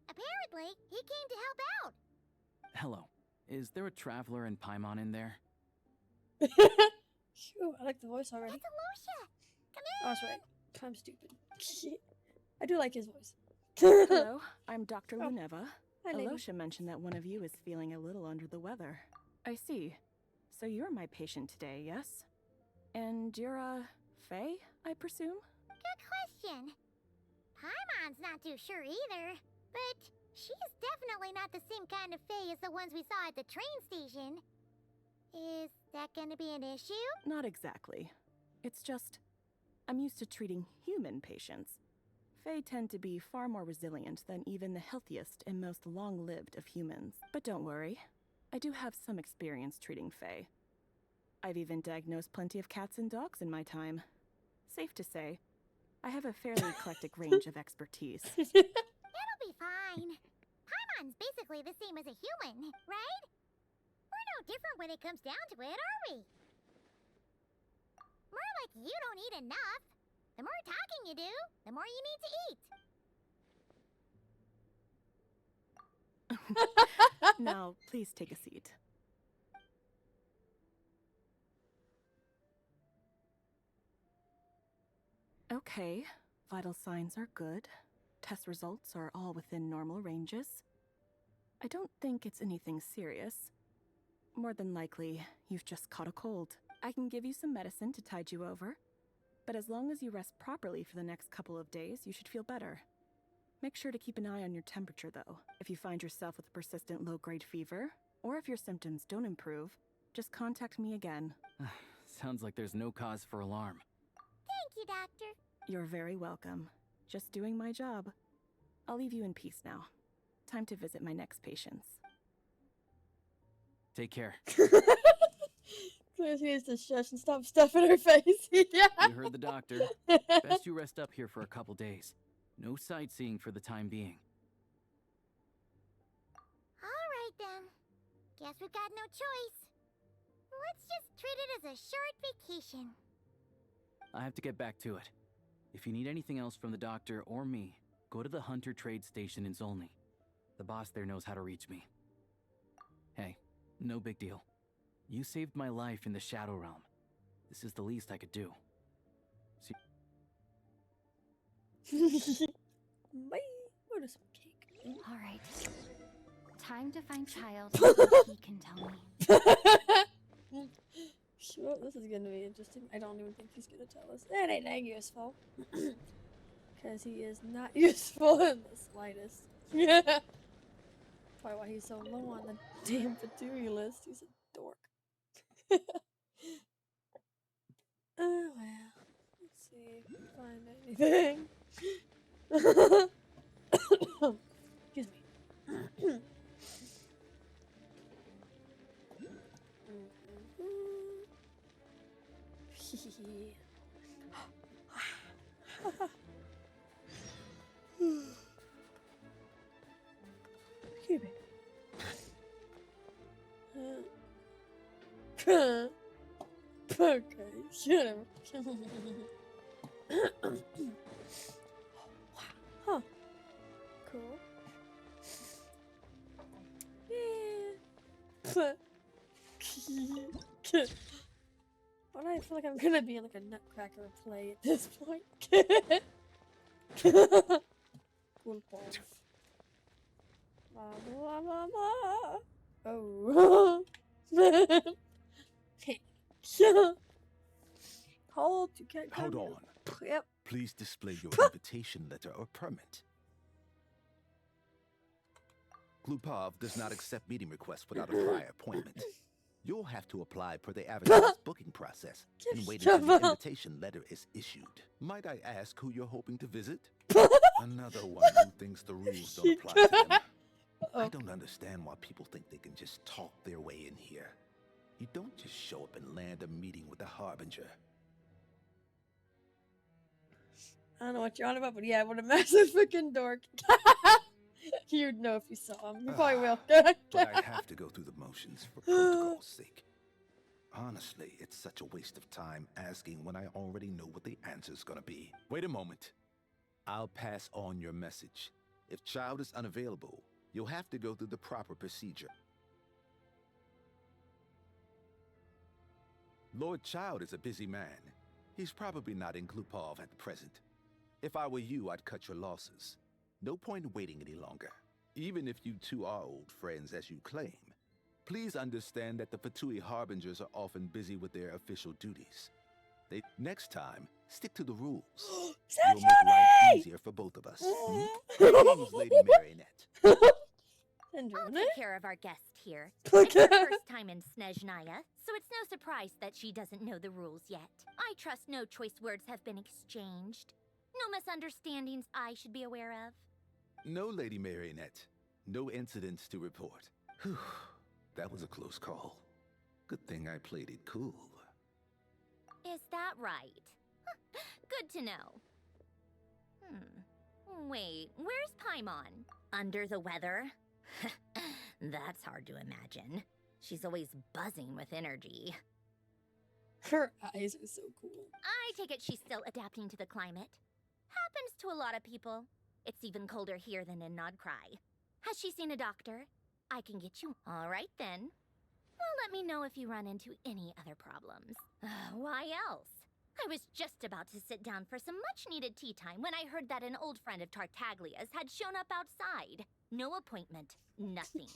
Apparently, he came to help out. Hello. Is there a traveler in Paimon in there? Phew, I like the voice already. It's Aloysia. Come in. Oh, that's right. I'm stupid. I do like his voice. Hello, I'm Dr. Oh. Luneva. Hi, lady. Alosha mentioned that one of you is feeling a little under the weather. I see. So you're my patient today, yes? And you're Faye, I presume? Good question. Paimon's not too sure either, but she's definitely not the same kind of Fae as the ones we saw at the train station. Is that gonna be an issue? Not exactly. It's just, I'm used to treating human patients. Fae tend to be far more resilient than even the healthiest and most long-lived of humans. But don't worry, I do have some experience treating Fae. I've even diagnosed plenty of cats and dogs in my time. Safe to say, I have a fairly eclectic range of expertise. It'll be fine. Paimon's basically the same as a human, right? We're no different when it comes down to it, are we? More like you don't eat enough. The more talking you do, the more you need to eat. Now, please take a seat. Okay, vital signs are good. Test results are all within normal ranges. I don't think it's anything serious. More than likely, you've just caught a cold. I can give you some medicine to tide you over. But as long as you rest properly for the next couple of days, you should feel better. Make sure to keep an eye on your temperature, though. If you find yourself with a persistent low-grade fever, or if your symptoms don't improve, just contact me again. Sounds like there's no cause for alarm. Thank you, Doctor. You're very welcome. Just doing my job. I'll leave you in peace now. Time to visit my next patients. Take care. Claire needs to shush and stop stuffing her face. Yeah. You heard the doctor. Best you rest up here for a couple days. No sightseeing for the time being. Alright then. Guess we've got no choice. Let's just treat it as a short vacation. I have to get back to it. If you need anything else from the doctor or me, go to the Hunter Trade Station in Zolny. The boss there knows how to reach me. Hey, no big deal. You saved my life in the Shadow Realm. This is the least I could do. Bye. Order some cake. All right. Time to find child so he can tell me. Sure, this is gonna be interesting. I don't even think he's gonna tell us. That ain't that useful. Because he is not useful in the slightest. Yeah. Probably why he's so low on the damn Fatui list. He's a dork. Oh well. Let's see if we can find anything. Excuse me. Excuse me. Okay, shut up. Huh. Cool. Yeah. Why do I feel like I'm gonna be in like a Nutcracker play at this point? Cool balls. Blah blah blah blah. Oh. Hold, you can't come Hold in. on. Yep. Please display your invitation letter or permit. Glupov does not accept meeting requests without a prior appointment. You'll have to apply per the advertised booking process and wait until the invitation letter is issued. Might I ask who you're hoping to visit? Another one who thinks the rules don't apply to them. I don't understand why people think they can just talk their way in here. You don't just show up and land a meeting with the Harbinger. I don't know what you're on about, but yeah, what a massive freaking dork. You'd know if you saw him. You probably will. But I have to go through the motions for protocol's sake. Honestly, it's such a waste of time asking when I already know what the answer's gonna be. Wait a moment. I'll pass on your message. If Child is unavailable, you'll have to go through the proper procedure. Lord Child is a busy man. He's probably not in Glupov at the present. If I were you, I'd cut your losses. No point in waiting any longer. Even if you two are old friends as you claim, please understand that the Fatui Harbingers are often busy with their official duties. Next time, stick to the rules. You'll make life easier for both of us. Greetings, Lady Marionette. I'll take care of our guest here. It's her first time in Snezhnaya, so it's no surprise that she doesn't know the rules yet. I trust no choice words have been exchanged. No misunderstandings I should be aware of. No, Lady Marionette. No incidents to report. Whew, that was a close call. Good thing I played it cool. Is that right? Good to know. Wait, where's Paimon? Under the weather? That's hard to imagine. She's always buzzing with energy. Her eyes are so cool. I take it she's still adapting to the climate. Happens to a lot of people. It's even colder here than in Nodcry. Has she seen a doctor? I can get you. All right then. Well, let me know if you run into any other problems. Why else? I was just about to sit down for some much-needed tea time when I heard that an old friend of Tartaglia's had shown up outside. No appointment, nothing.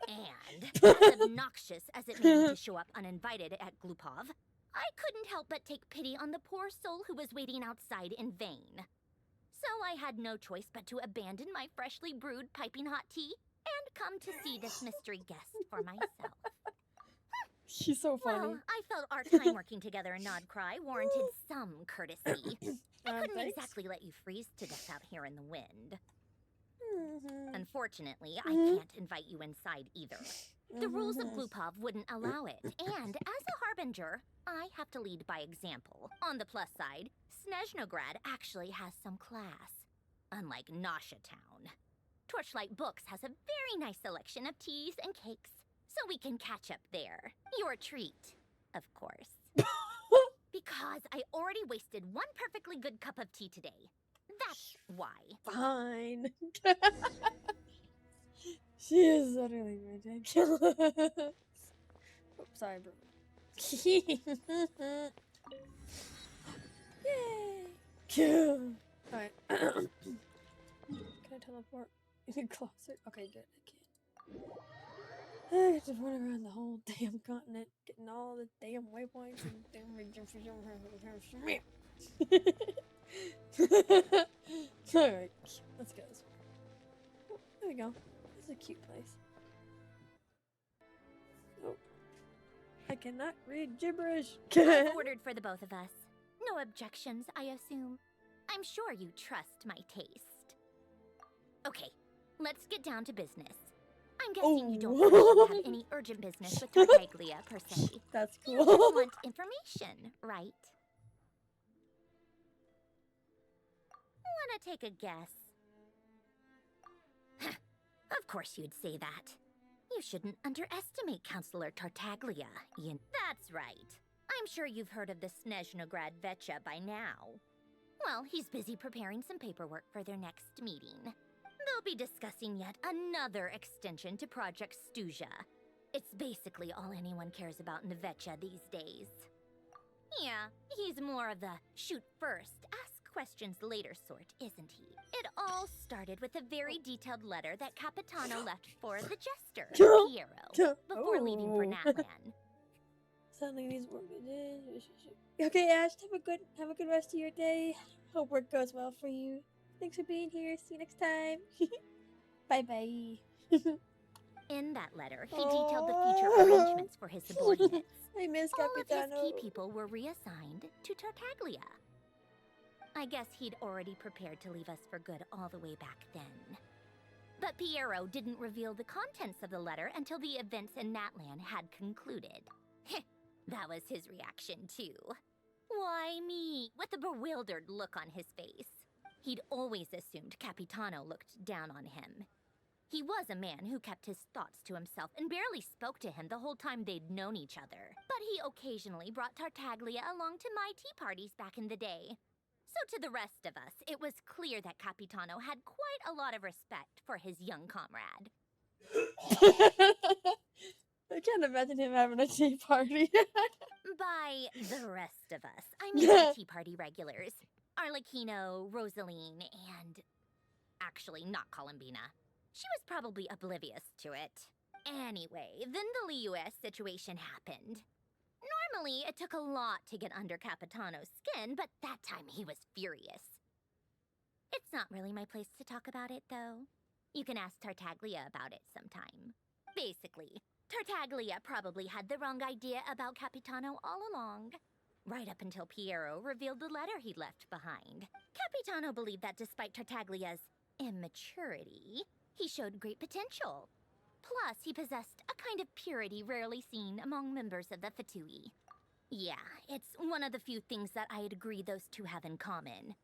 And, as obnoxious as it may be to show up uninvited at Glupov, I couldn't help but take pity on the poor soul who was waiting outside in vain. So I had no choice but to abandon my freshly brewed piping hot tea and come to see this mystery guest for myself. She's so funny. Well, I felt our time working together in Nodcry warranted some courtesy. I couldn't exactly let you freeze to death out here in the wind. Unfortunately, I can't invite you inside either. The rules of Glupov wouldn't allow it, and as a harbinger, I have to lead by example. On the plus side, Snezhnograd actually has some class, unlike Nasha Town. Torchlight Books has a very nice selection of teas and cakes, so we can catch up there. Your treat, of course. Because I already wasted one perfectly good cup of tea today. That's why. Fine. She is utterly ridiculous. Oh, sorry, bro. Yay! Alright. Can I teleport in the closet? Okay, good. I can. I get to run around the whole damn continent, getting all the damn waypoints and damn Alright, let's go. Oh, there we go. This is a cute place. Oh. I cannot read gibberish. I've ordered for the both of us. No objections, I assume. I'm sure you trust my taste. Okay, let's get down to business. I'm guessing you don't actually have any urgent business with Tartaglia, per se. That's cool. You just want information, right? Wanna take a guess? Of course you'd say that. You shouldn't underestimate Counselor Tartaglia, Ian. That's right. I'm sure you've heard of the Snezhnograd Vecha by now. Well, he's busy preparing some paperwork for their next meeting. They'll be discussing yet another extension to Project Stuzha. It's basically all anyone cares about in the Vecha these days. Yeah, he's more of the shoot first, ask questions later sort, isn't he? It all started with a very detailed letter that Capitano left for the jester, Piero, before leaving for Natlan. Something needs work. Okay, Ash, have a good rest of your day. Hope work goes well for you. Thanks for being here. See you next time. Bye-bye. In that letter, he detailed the future arrangements for his subordinates. I miss All of Capitano. his key people were reassigned to Tartaglia. I guess he'd already prepared to leave us for good all the way back then. But Piero didn't reveal the contents of the letter until the events in Natlan had concluded. That was his reaction, too. Why me? With a bewildered look on his face. He'd always assumed Capitano looked down on him. He was a man who kept his thoughts to himself and barely spoke to him the whole time they'd known each other. But he occasionally brought Tartaglia along to my tea parties back in the day. So to the rest of us, it was clear that Capitano had quite a lot of respect for his young comrade. I can't imagine him having a tea party. By the rest of us, I mean the tea party regulars. Arlecchino, Rosaline, and... actually, not Columbina. She was probably oblivious to it. Anyway, then the Liu-S situation happened. Normally, it took a lot to get under Capitano's skin, but that time he was furious. It's not really my place to talk about it, though. You can ask Tartaglia about it sometime. Basically, Tartaglia probably had the wrong idea about Capitano all along. Right up until Piero revealed the letter he'd left behind. Capitano believed that despite Tartaglia's immaturity, he showed great potential. Plus, he possessed a kind of purity rarely seen among members of the Fatui. Yeah, it's one of the few things that I'd agree those two have in common.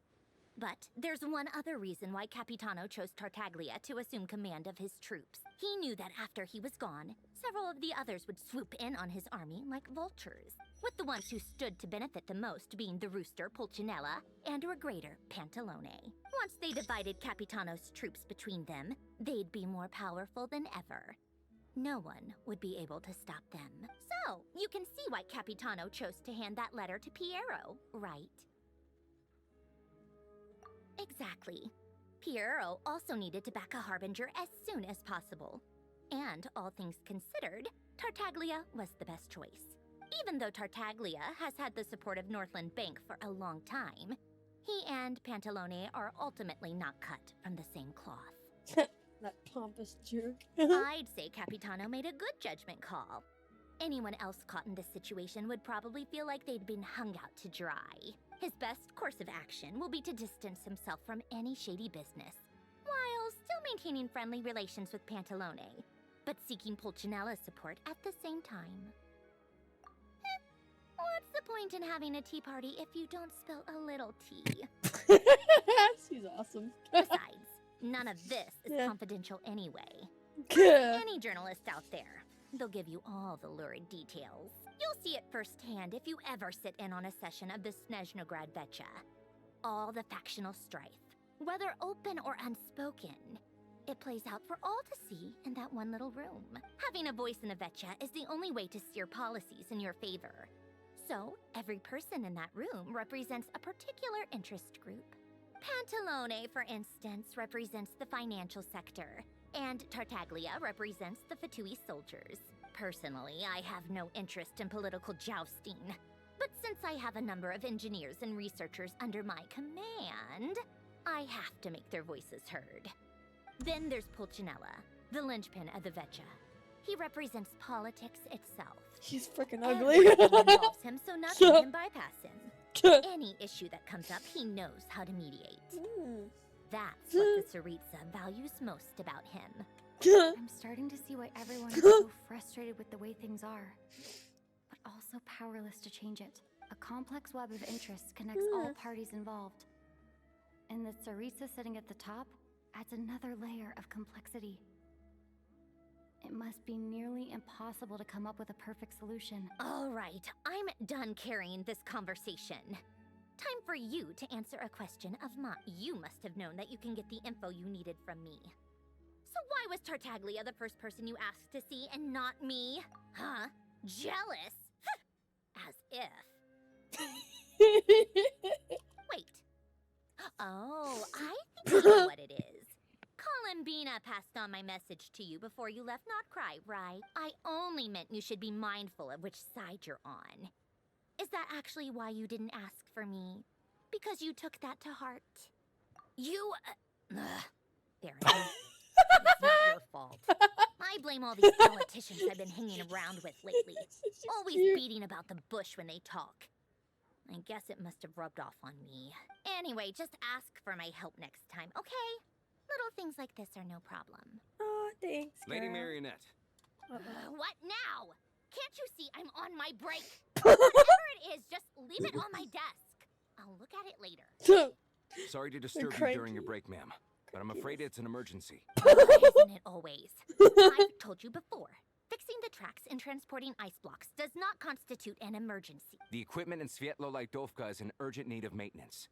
But there's one other reason why Capitano chose Tartaglia to assume command of his troops. He knew that after he was gone, several of the others would swoop in on his army like vultures, with the ones who stood to benefit the most being the rooster Pulcinella and Regrator Pantalone. Once they divided Capitano's troops between them, they'd be more powerful than ever. No one would be able to stop them. So, you can see why Capitano chose to hand that letter to Piero, right? Exactly. Piero also needed to back a harbinger as soon as possible. And all things considered, Tartaglia was the best choice. Even though Tartaglia has had the support of Northland Bank for a long time, he and Pantalone are ultimately not cut from the same cloth. That pompous jerk. I'd say Capitano made a good judgment call. Anyone else caught in this situation would probably feel like they'd been hung out to dry. His best course of action will be to distance himself from any shady business, while still maintaining friendly relations with Pantalone, but seeking Pulcinella's support at the same time. What's the point in having a tea party if you don't spill a little tea? She's awesome. Besides, none of this is confidential anyway. Any journalist out there, they'll give you all the lurid details. You'll see it firsthand if you ever sit in on a session of the Snezhnograd Vecha. All the factional strife, whether open or unspoken, it plays out for all to see in that one little room. Having a voice in a Vecha is the only way to steer policies in your favor. So, every person in that room represents a particular interest group. Pantalone, for instance, represents the financial sector, and Tartaglia represents the Fatui soldiers. Personally, I have no interest in political jousting, but since I have a number of engineers and researchers under my command, I have to make their voices heard. Then there's Pulcinella, the linchpin of the Vecha. He represents politics itself. He's freaking ugly. Everything involves him, so nothing can bypass him. Any issue that comes up, he knows how to mediate. That's what the Tsaritsa values most about him. I'm starting to see why everyone is so frustrated with the way things are, but also powerless to change it. A complex web of interests connects all parties involved. And the Tsaritsa sitting at the top adds another layer of complexity. It must be nearly impossible to come up with a perfect solution. All right, I'm done carrying this conversation. Time for you to answer a question of mine. You must have known that you can get the info you needed from me. So why was Tartaglia the first person you asked to see and not me? Huh? Jealous? As if. Wait. Oh, I think I know what it is. Columbina passed on my message to you before you left Not Cry, right? I only meant you should be mindful of which side you're on. Is that actually why you didn't ask for me? Because you took that to heart? You... there it is. It's not your fault. I blame all these politicians I've been hanging around with lately. Always beating about the bush when they talk. I guess it must have rubbed off on me. Anyway, just ask for my help next time, okay? Little things like this are no problem. Oh, thanks, Lady girl. Marionette. What now? Can't you see I'm on my break? Whatever it is, just leave it on my desk. I'll look at it later. Sorry to disturb you during your break, ma'am, but I'm afraid it's an emergency. Isn't it always? I've told you before. Fixing the tracks and transporting ice blocks does not constitute an emergency. The equipment in Svietlo-Laidovka is in urgent need of maintenance.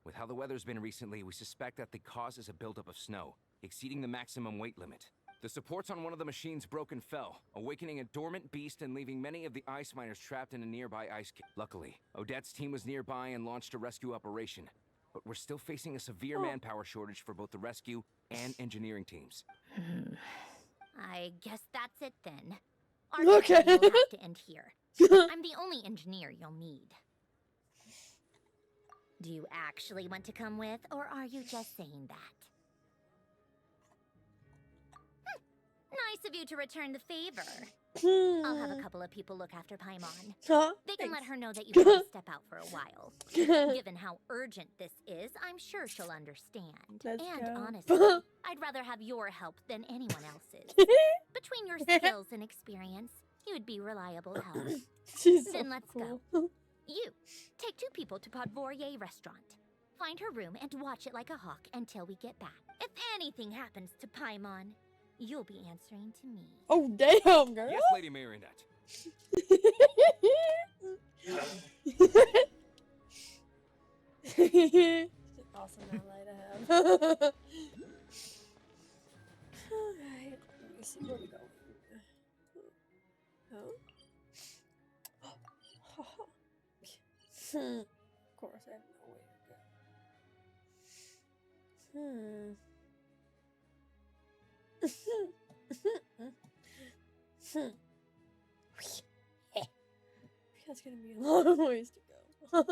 With how the weather's been recently, we suspect that the cause is a buildup of snow, exceeding the maximum weight limit. The supports on one of the machines broke and fell, awakening a dormant beast and leaving many of the ice miners trapped in a nearby ice cave. Luckily, Odette's team was nearby and launched a rescue operation. But we're still facing a severe manpower shortage for both the rescue and engineering teams. I guess that's it then. Our training will have to end here. I'm the only engineer you'll need. Do you actually want to come with, or are you just saying that? Nice of you to return the favor. I'll have a couple of people look after Paimon. They can let her know that you have to step out for a while. Given how urgent this is, I'm sure she'll understand. Honestly, I'd rather have your help than anyone else's. Between your skills and experience, you'd be reliable help. Then let's go. You, take 2 people to Podvorier restaurant. Find her room and watch it like a hawk until we get back. If anything happens to Paimon, you'll be answering to me. Oh, damn, girl. Yes, Lady Marionette. Awesome ally to have. Alright, let me see where we go. Of course, I have no way to go. That's gonna be a lot of ways to go.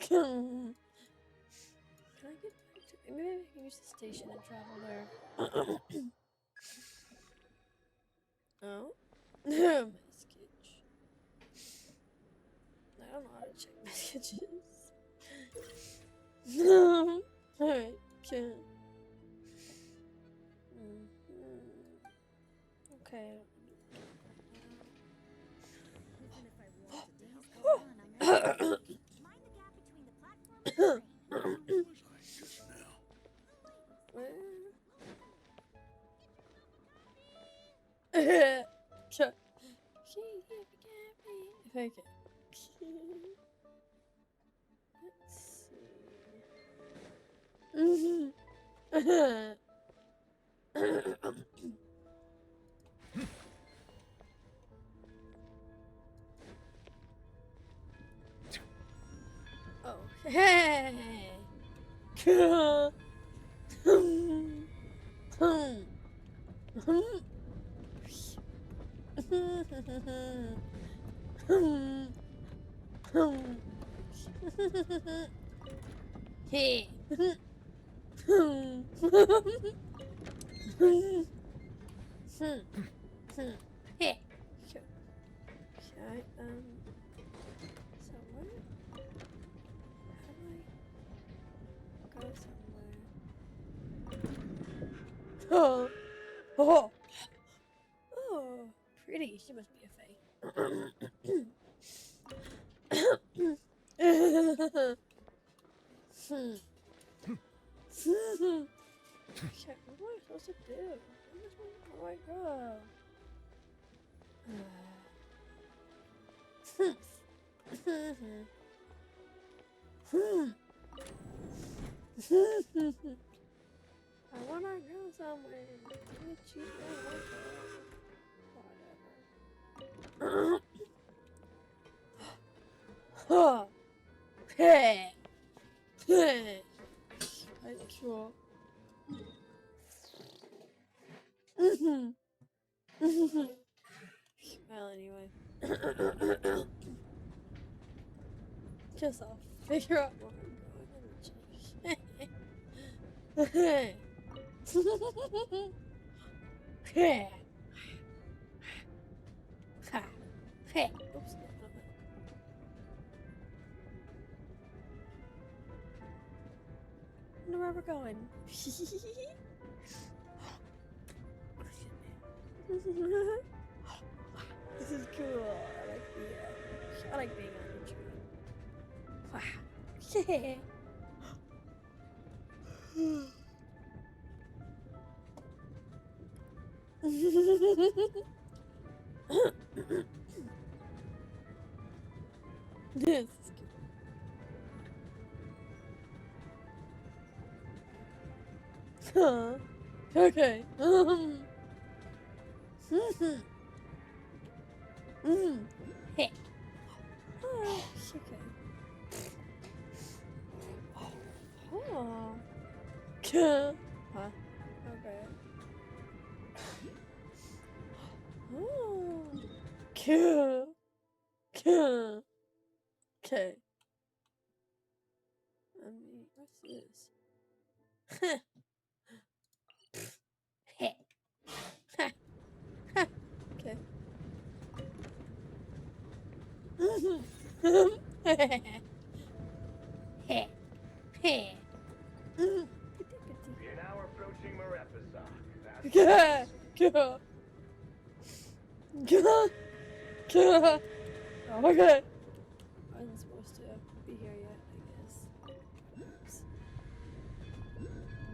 Can I get back to... Maybe I can use the station and travel there. Oh? Message. I don't know how to check messages. No. Alright, can. Okay. Okay. Let's see. Oh, hey! Hey! Hey! Okay, so where? How do I go somewhere? Oh! Oh! Oh! Pretty. She must be a fae. Check, what am I supposed to do? Where do I go? I wanna go somewhere. Whatever. Hey! Hey! Sure. Well, anyway. Guess I'll figure out where I'm going. Hey! Hey! Hey! Oops. I wonder where we're going. This is cool. I like being on the tree. Wow. Yeah. This is cool. Huh. Okay. Hey. Oh, okay. Oh. Huh? Okay. Oh. Okay. I mean, what's this? Hey. Okay. Hey. Hey. You're now approaching Marepasa. Go. Okay. I wasn't supposed to be here yet, I guess. Oops.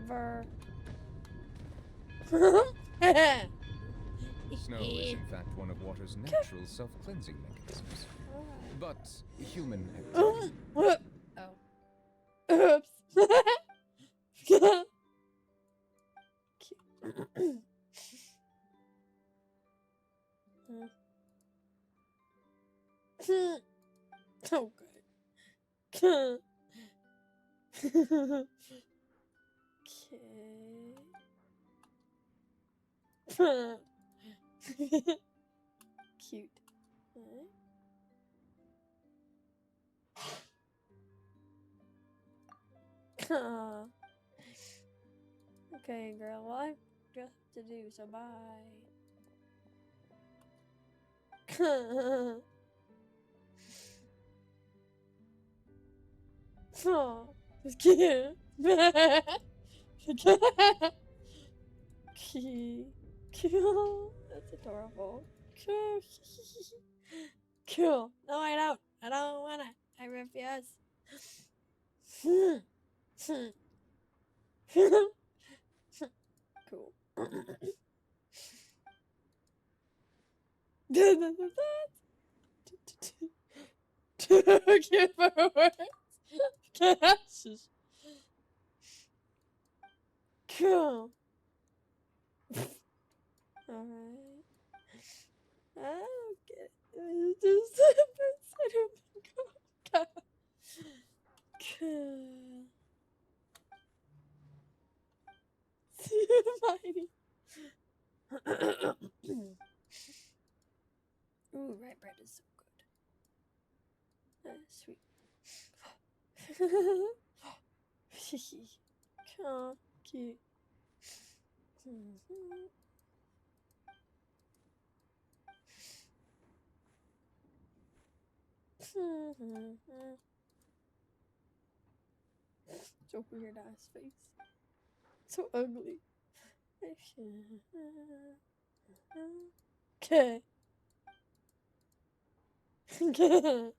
Ver. Snow is in fact one of water's natural self-cleansing mechanisms. But human activity... Oh. Oops. Okay. Cute. Okay, girl. Well, I've got to do, so bye. Oh, it's cute. Cute. That's adorable. Cool. No, I don't. I don't want it. I refuse. Cool. Cute for words. Gosh. Cool. Alright. I don't get it. It's just I don't think cool. Mighty. Ooh, right bread is so good. Sweet. Aw, cute. So weird ass face. So ugly. Okay. Okay.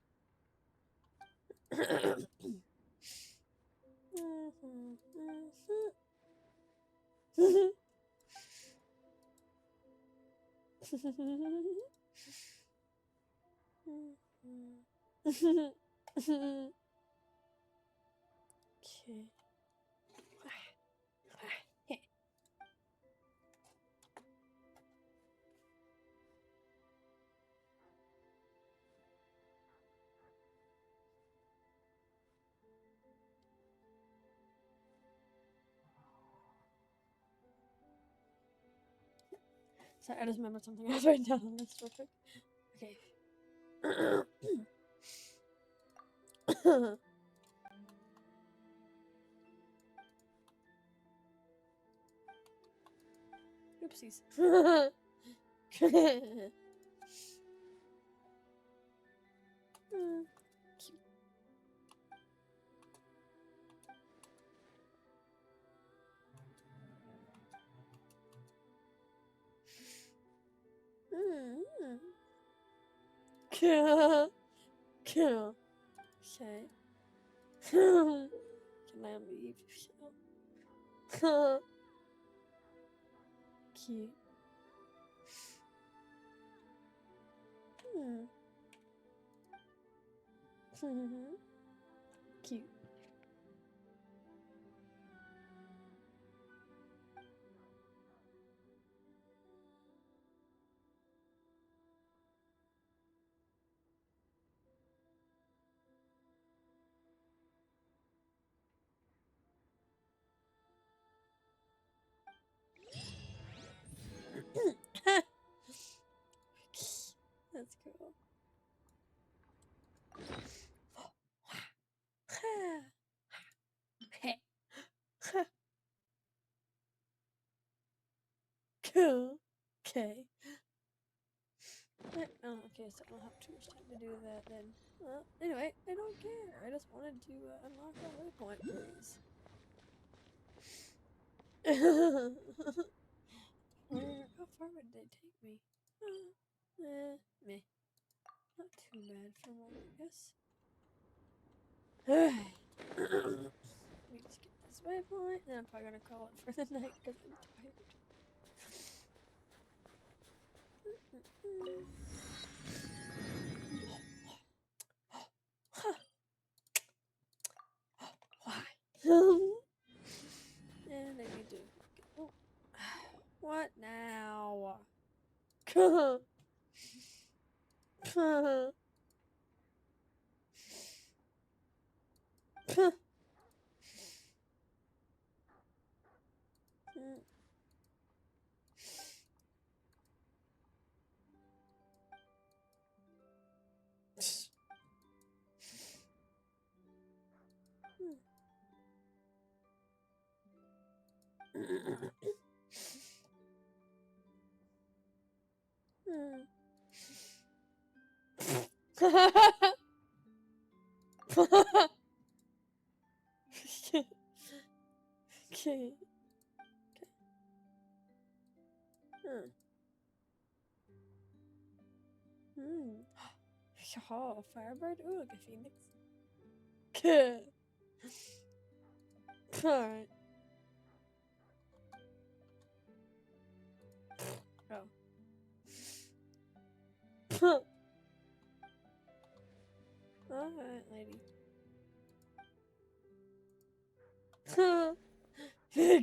Sorry, I just remembered something else right down on the list real quick. Okay. Oopsies. Cute. Okay. Can I leave? Cute. Cute. That's cool. Cool. Okay. Oh, okay, so I don't have too much time to do that then. Well, anyway, I don't care. I just wanted to unlock that waypoint, please. How far would they take me? Meh. Not too bad for one, I guess. Let me just get this waypoint, and I'm probably gonna call it for the night because I'm tired. Why? And I need to. Oh. What now? Okay. Oh, Firebird? Ooh, like a phoenix. Good. Alright. Oh. Alright, lady. Hey.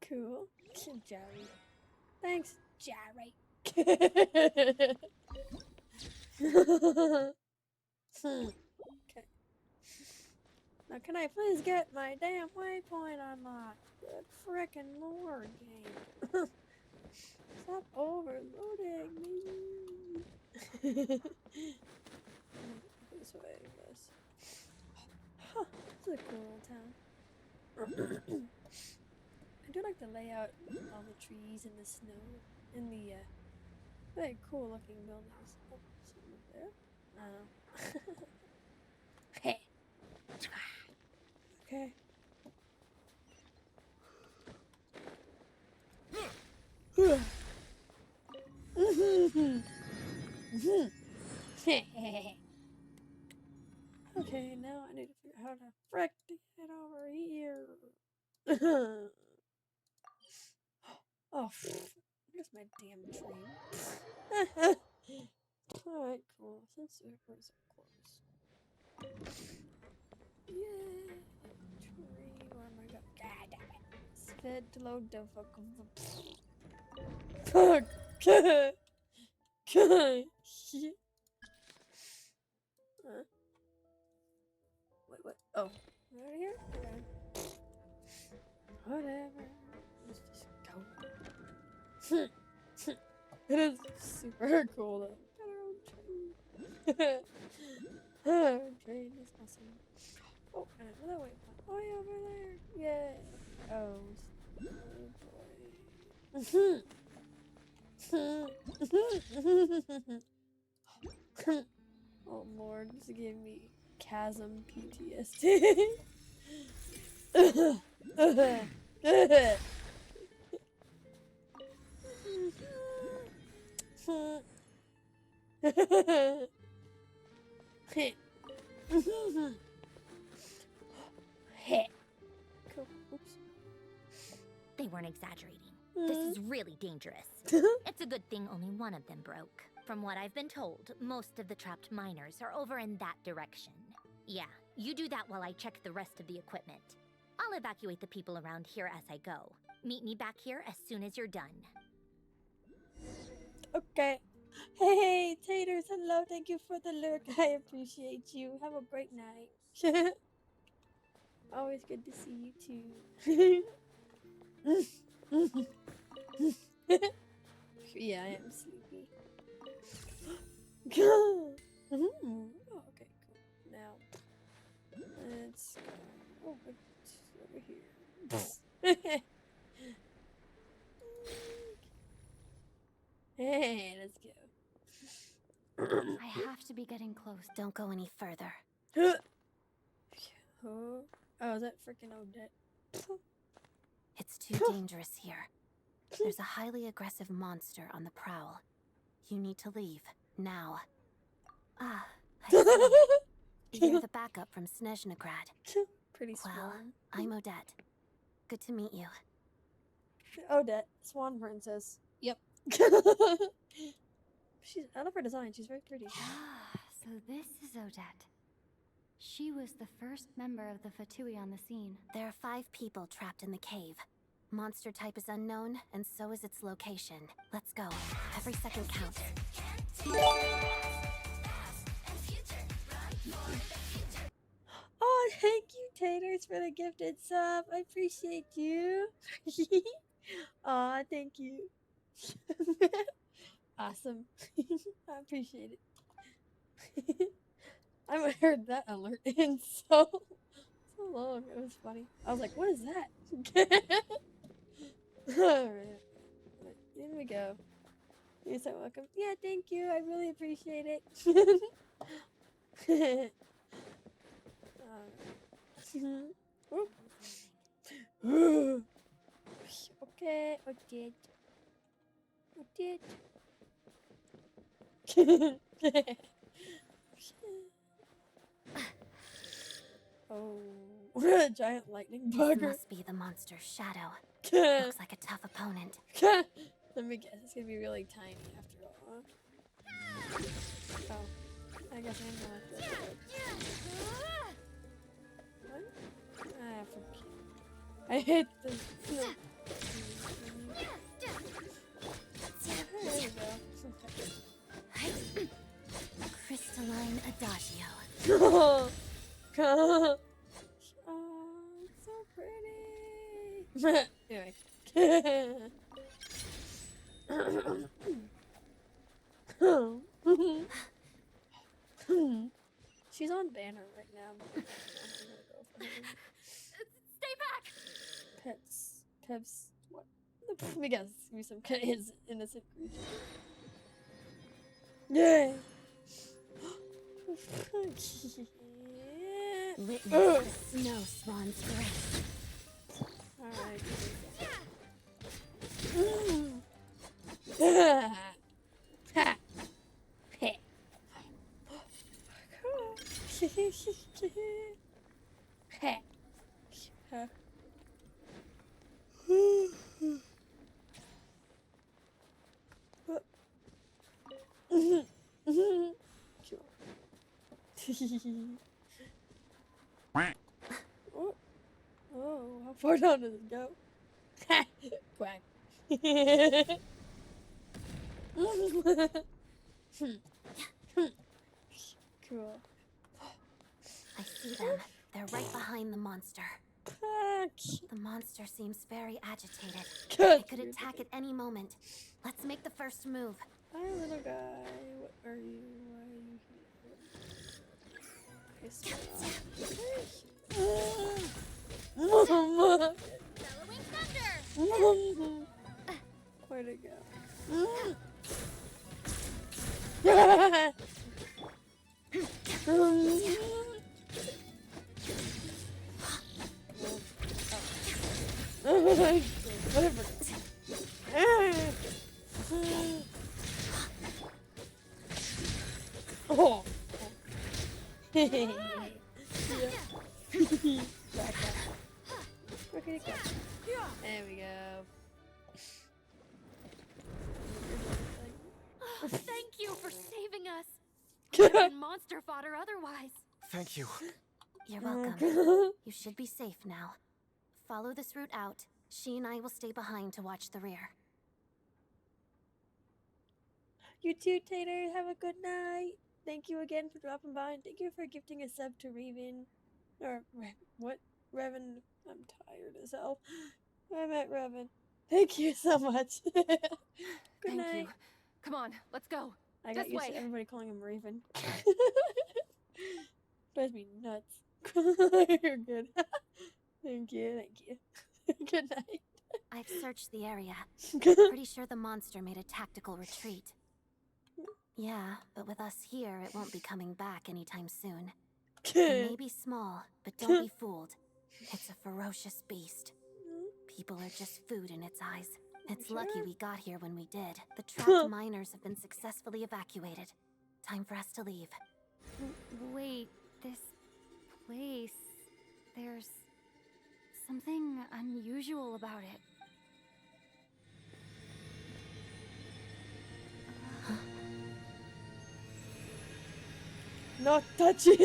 Cool. Jerry. Thanks, Jerry. Okay. Now, can I please get my damn waypoint unlocked? Good frickin' lord, game. Stop overloading me. This way, I guess. Huh, this is a cool old town. I do like the layout of all the trees and the snow and the very cool looking buildings. Oh, something up there? I don't know. Hey. Okay. Okay, now I need to figure out how to frick to get over here. Oh, where's my damn train? Alright, cool. Since the airport's so close. Yay! Tree, where am I going? God damn it. Sped to load the fuck. Fuck! Wait, what? Oh. Right here? Okay. Whatever. Let's just go. It is super cool though. Our train is awesome. Oh, and another waypoint. Way over there. Yay. Oh, boy. Oh lord, this gave me Chasm PTSD. Cool. Oops. They weren't exaggerating. This is really dangerous. It's a good thing only one of them broke. From what I've been told, most of the trapped miners are over in that direction. Yeah, you do that while I check the rest of the equipment. I'll evacuate the people around here as I go. Meet me back here as soon as you're done. Okay. Hey, Taters, hello. Thank you for the lurk. I appreciate you. Have a great night. Always good to see you too. Yeah, I am sleepy. Oh, okay, cool. Now, let's go. Oh, it's over here. Hey, let's go. I have to be getting close. Don't go any further. Oh, is that freaking Odette? It's too dangerous here. There's a highly aggressive monster on the prowl. You need to leave, now. Ah, I see. You're the backup from Snezhnaya. Pretty small. Well, I'm Odette. Good to meet you. Odette, Swan Princess. Yep. I love her design. She's very pretty. So this is Odette. She was the first member of the Fatui on the scene. There are 5 people trapped in the cave. Monster type is unknown, and so is its location. Let's go. Every second counts. Oh, thank you, Taters, for the gifted sub. I appreciate you. Aw, thank you. Awesome. I appreciate it. I haven't heard that alert in so long. It was funny. I was like, what is that? Alright. In we go. You're so welcome. Yeah, thank you. I really appreciate it. Okay, Oh, giant lightning This bugger. must be the monster's shadow. Looks like a tough opponent. Let me guess, it's gonna be really tiny after all. Huh? Oh, I guess I'm gonna have to. What? Ah, forget. I hit the. No. There we go. Crystalline Adagio. Oh, it's so pretty. Anyway. She's on banner right now. I'm gonna go for her. Stay back! Peps. What? Let me guess. Give me some kind of innocent creature. Yay! Witness the snow swan's grace. Alright. Oh, how far down does it go? Quack. Cool. I see them. They're right behind the monster. The monster seems very agitated. It could attack at any moment. Let's make the first move. Hi, little guy. What are you? Why are you here? Mama! Where'd it go? Whatever. Oh. Yeah. Back up. Where can it go? There we go. Thank you for saving us. Could have been monster fodder otherwise. Thank you. You're welcome. You should be safe now. Follow this route out. She and I will stay behind to watch the rear. You too, Tater. Have a good night. Thank you again for dropping by, and thank you for gifting a sub to Revan. Or, what? Revan. I'm tired as hell. I meant Revan. Thank you so much. Good Thank night. you. Come on, let's go. I got This used way. to everybody calling him Raven. Drives me nuts. You're good. Thank you. Good night. I've searched the area. Pretty sure the monster made a tactical retreat. Yeah, but with us here, it won't be coming back anytime soon. It may be small, but don't be fooled. It's a ferocious beast. People are just food in its eyes. It's lucky we got here when we did. The trapped miners have been successfully evacuated. Time for us to leave. Wait, this place... There's something unusual about it. Not touching.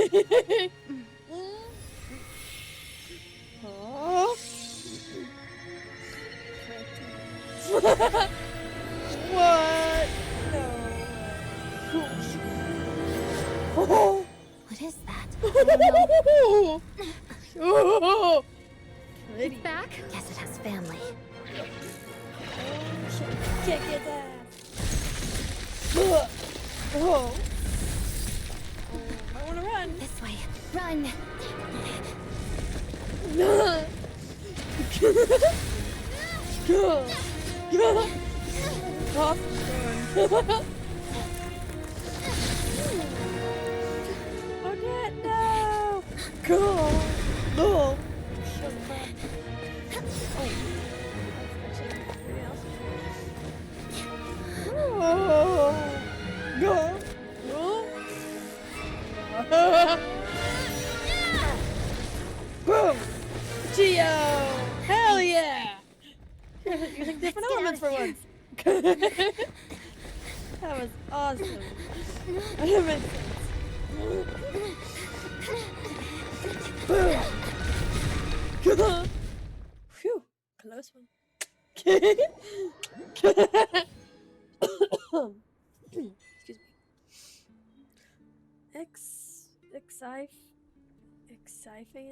Oh. What? No. Oh. What is that? Oh. It's back? Guess it has family. Oh, shit. Kick its ass. Oh. I wanna run. This way. Run! Go! Off run. Okay, no! Go! No! Shut up. Oh. Oh. Go! Go! Boom! Geo! Hell yeah! Using different elements for once. That was awesome. That makes sense. Boom! Phew! Close one. Excuse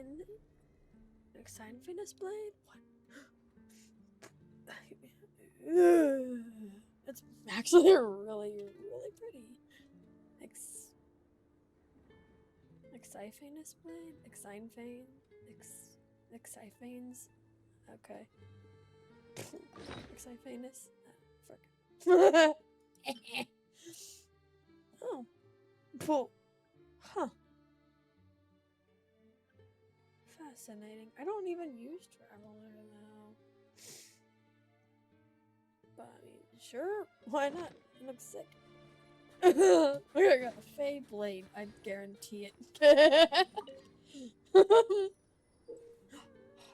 me. Excifinus blade? What? It's actually really, really pretty. Excifinus blade? Excifanes? Okay. Excifanus? Fuck. Oh. Cool. Huh. Fascinating. I don't even use Traveler now. But I mean, sure, why not? It looks sick. I got a Fey blade, I guarantee it.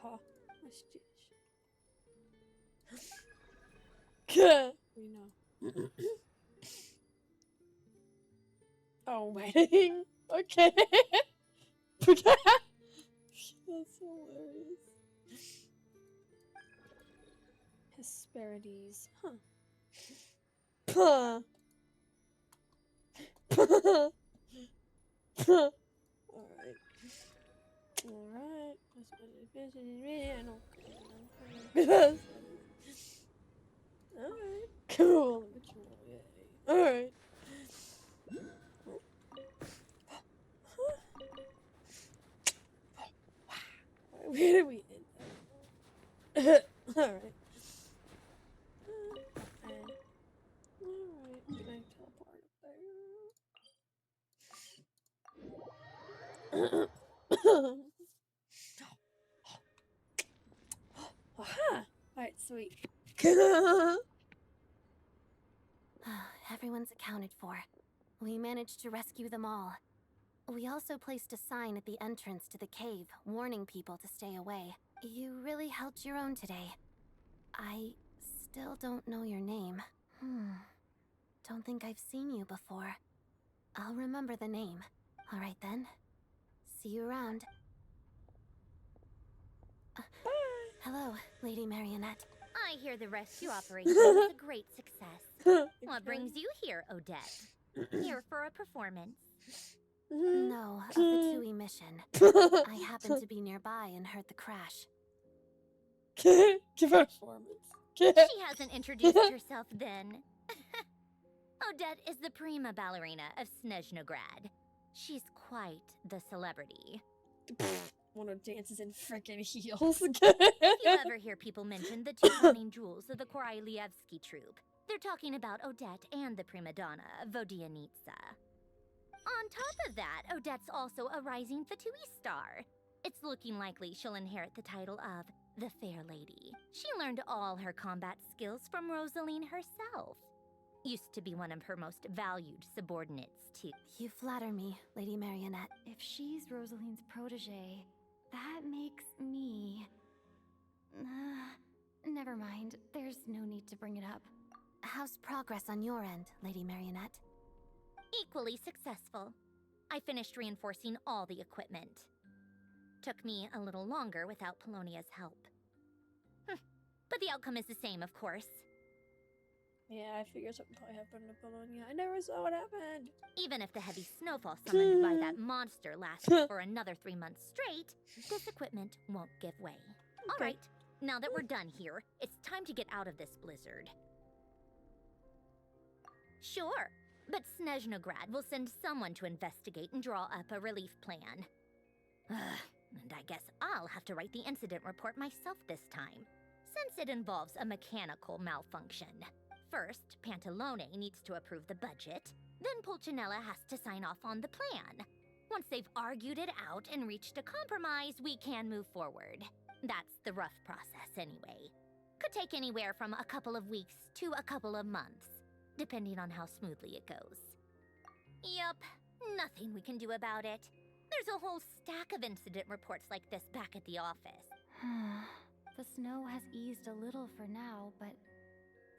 Ha. We know. Oh, waiting. Okay. That's hilarious. Hesperides. Huh. Puh. Alright. Alright. Alright. Cool. Alright. Where did we end up? Alright. Alright, can I teleport up there? Aha! Alright, sweet. Everyone's accounted for. We managed to rescue them all. We also placed a sign at the entrance to the cave, warning people to stay away. You really held your own today. I still don't know your name. Don't think I've seen you before. I'll remember the name. Alright then. See you around. Hello, Lady Marionette. I hear the rescue operation was a great success. What brings you here, Odette? Here for a performance? No, a Fatui mission. I happened to be nearby and heard the crash. Performance. She hasn't introduced herself then. Odette is the prima ballerina of Snezhnograd. She's quite the celebrity. One who dances in frickin' heels. If you ever hear people mention the two running jewels of the Korailievsky troupe, they're talking about Odette and the prima donna, Vodianitsa. On top of that, Odette's also a rising Fatui star. It's looking likely she'll inherit the title of the Fair Lady. She learned all her combat skills from Rosaline herself. Used to be one of her most valued subordinates, too. You flatter me, Lady Marionette. If she's Rosaline's protege, that makes me... never mind. There's no need to bring it up. How's progress on your end, Lady Marionette? Equally successful. I finished reinforcing all the equipment. Took me a little longer without Polonia's help. But the outcome is the same, of course. Yeah, I figured something probably happened to Bologna. I never saw what happened. Even if the heavy snowfall summoned by that monster lasts for another 3 months straight, this equipment won't give way. All right, now that we're done here, it's time to get out of this blizzard. Sure, but Snezhnograd will send someone to investigate and draw up a relief plan. And I guess I'll have to write the incident report myself this time, since it involves a mechanical malfunction. First, Pantalone needs to approve the budget, then Pulcinella has to sign off on the plan. Once they've argued it out and reached a compromise, we can move forward. That's the rough process anyway. Could take anywhere from a couple of weeks to a couple of months, depending on how smoothly it goes. Yup, nothing we can do about it. There's a whole stack of incident reports like this back at the office. The snow has eased a little for now, but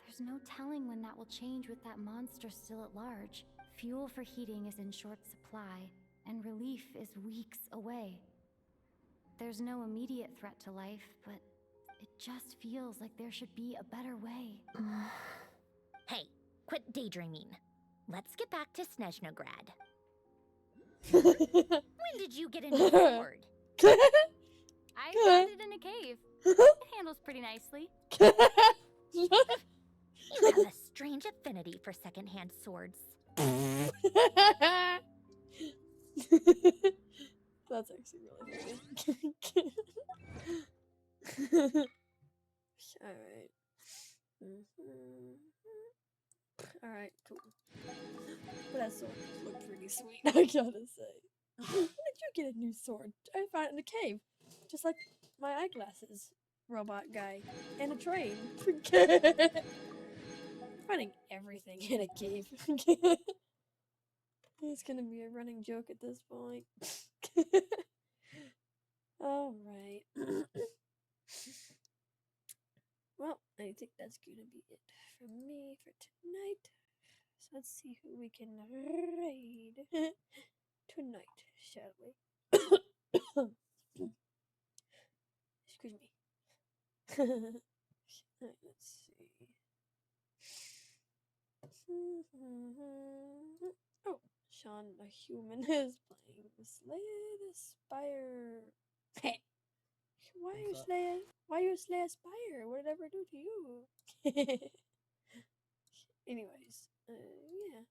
there's no telling when that will change with that monster still at large. Fuel for heating is in short supply, and relief is weeks away. There's no immediate threat to life, but it just feels like there should be a better way. Hey, quit daydreaming. Let's get back to Snezhnograd. When did you get a new sword? I found it in a cave. It handles pretty nicely. You have a strange affinity for secondhand swords. That's actually really funny. Alright. Alright, cool. But that sword does look pretty sweet, I gotta say. When did you get a new sword? I found it in a cave. Just like my eyeglasses robot guy. And a train. Finding everything in a cave. It's gonna be a running joke at this point. Alright. Well, I think that's gonna be it for me for tonight. So let's see who we can raid tonight, shall we? Excuse me. Alright, let's see. Oh, Sean the Human is playing Slay the Spire. Why you slay? Why you slay a spire? What did I ever do to you? Anyways, yeah.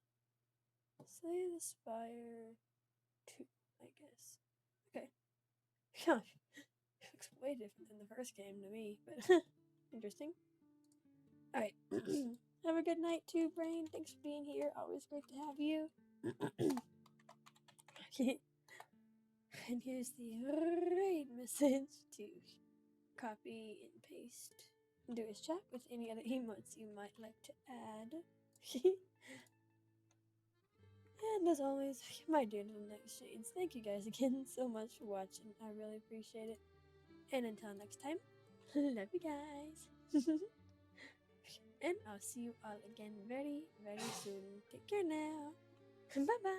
Slay the Spire 2, I guess. Okay. Gosh, looks way different than the first game to me, but interesting. Alright. Have a good night too, Brain. Thanks for being here. Always great to have you. And here's the raid message to copy and paste into his chat with any other emotes you might like to add. And as always, my dear little nightshades, thank you guys again so much for watching. I really appreciate it. And until next time, love you guys. And I'll see you all again very, very soon. Take care now. Bye bye.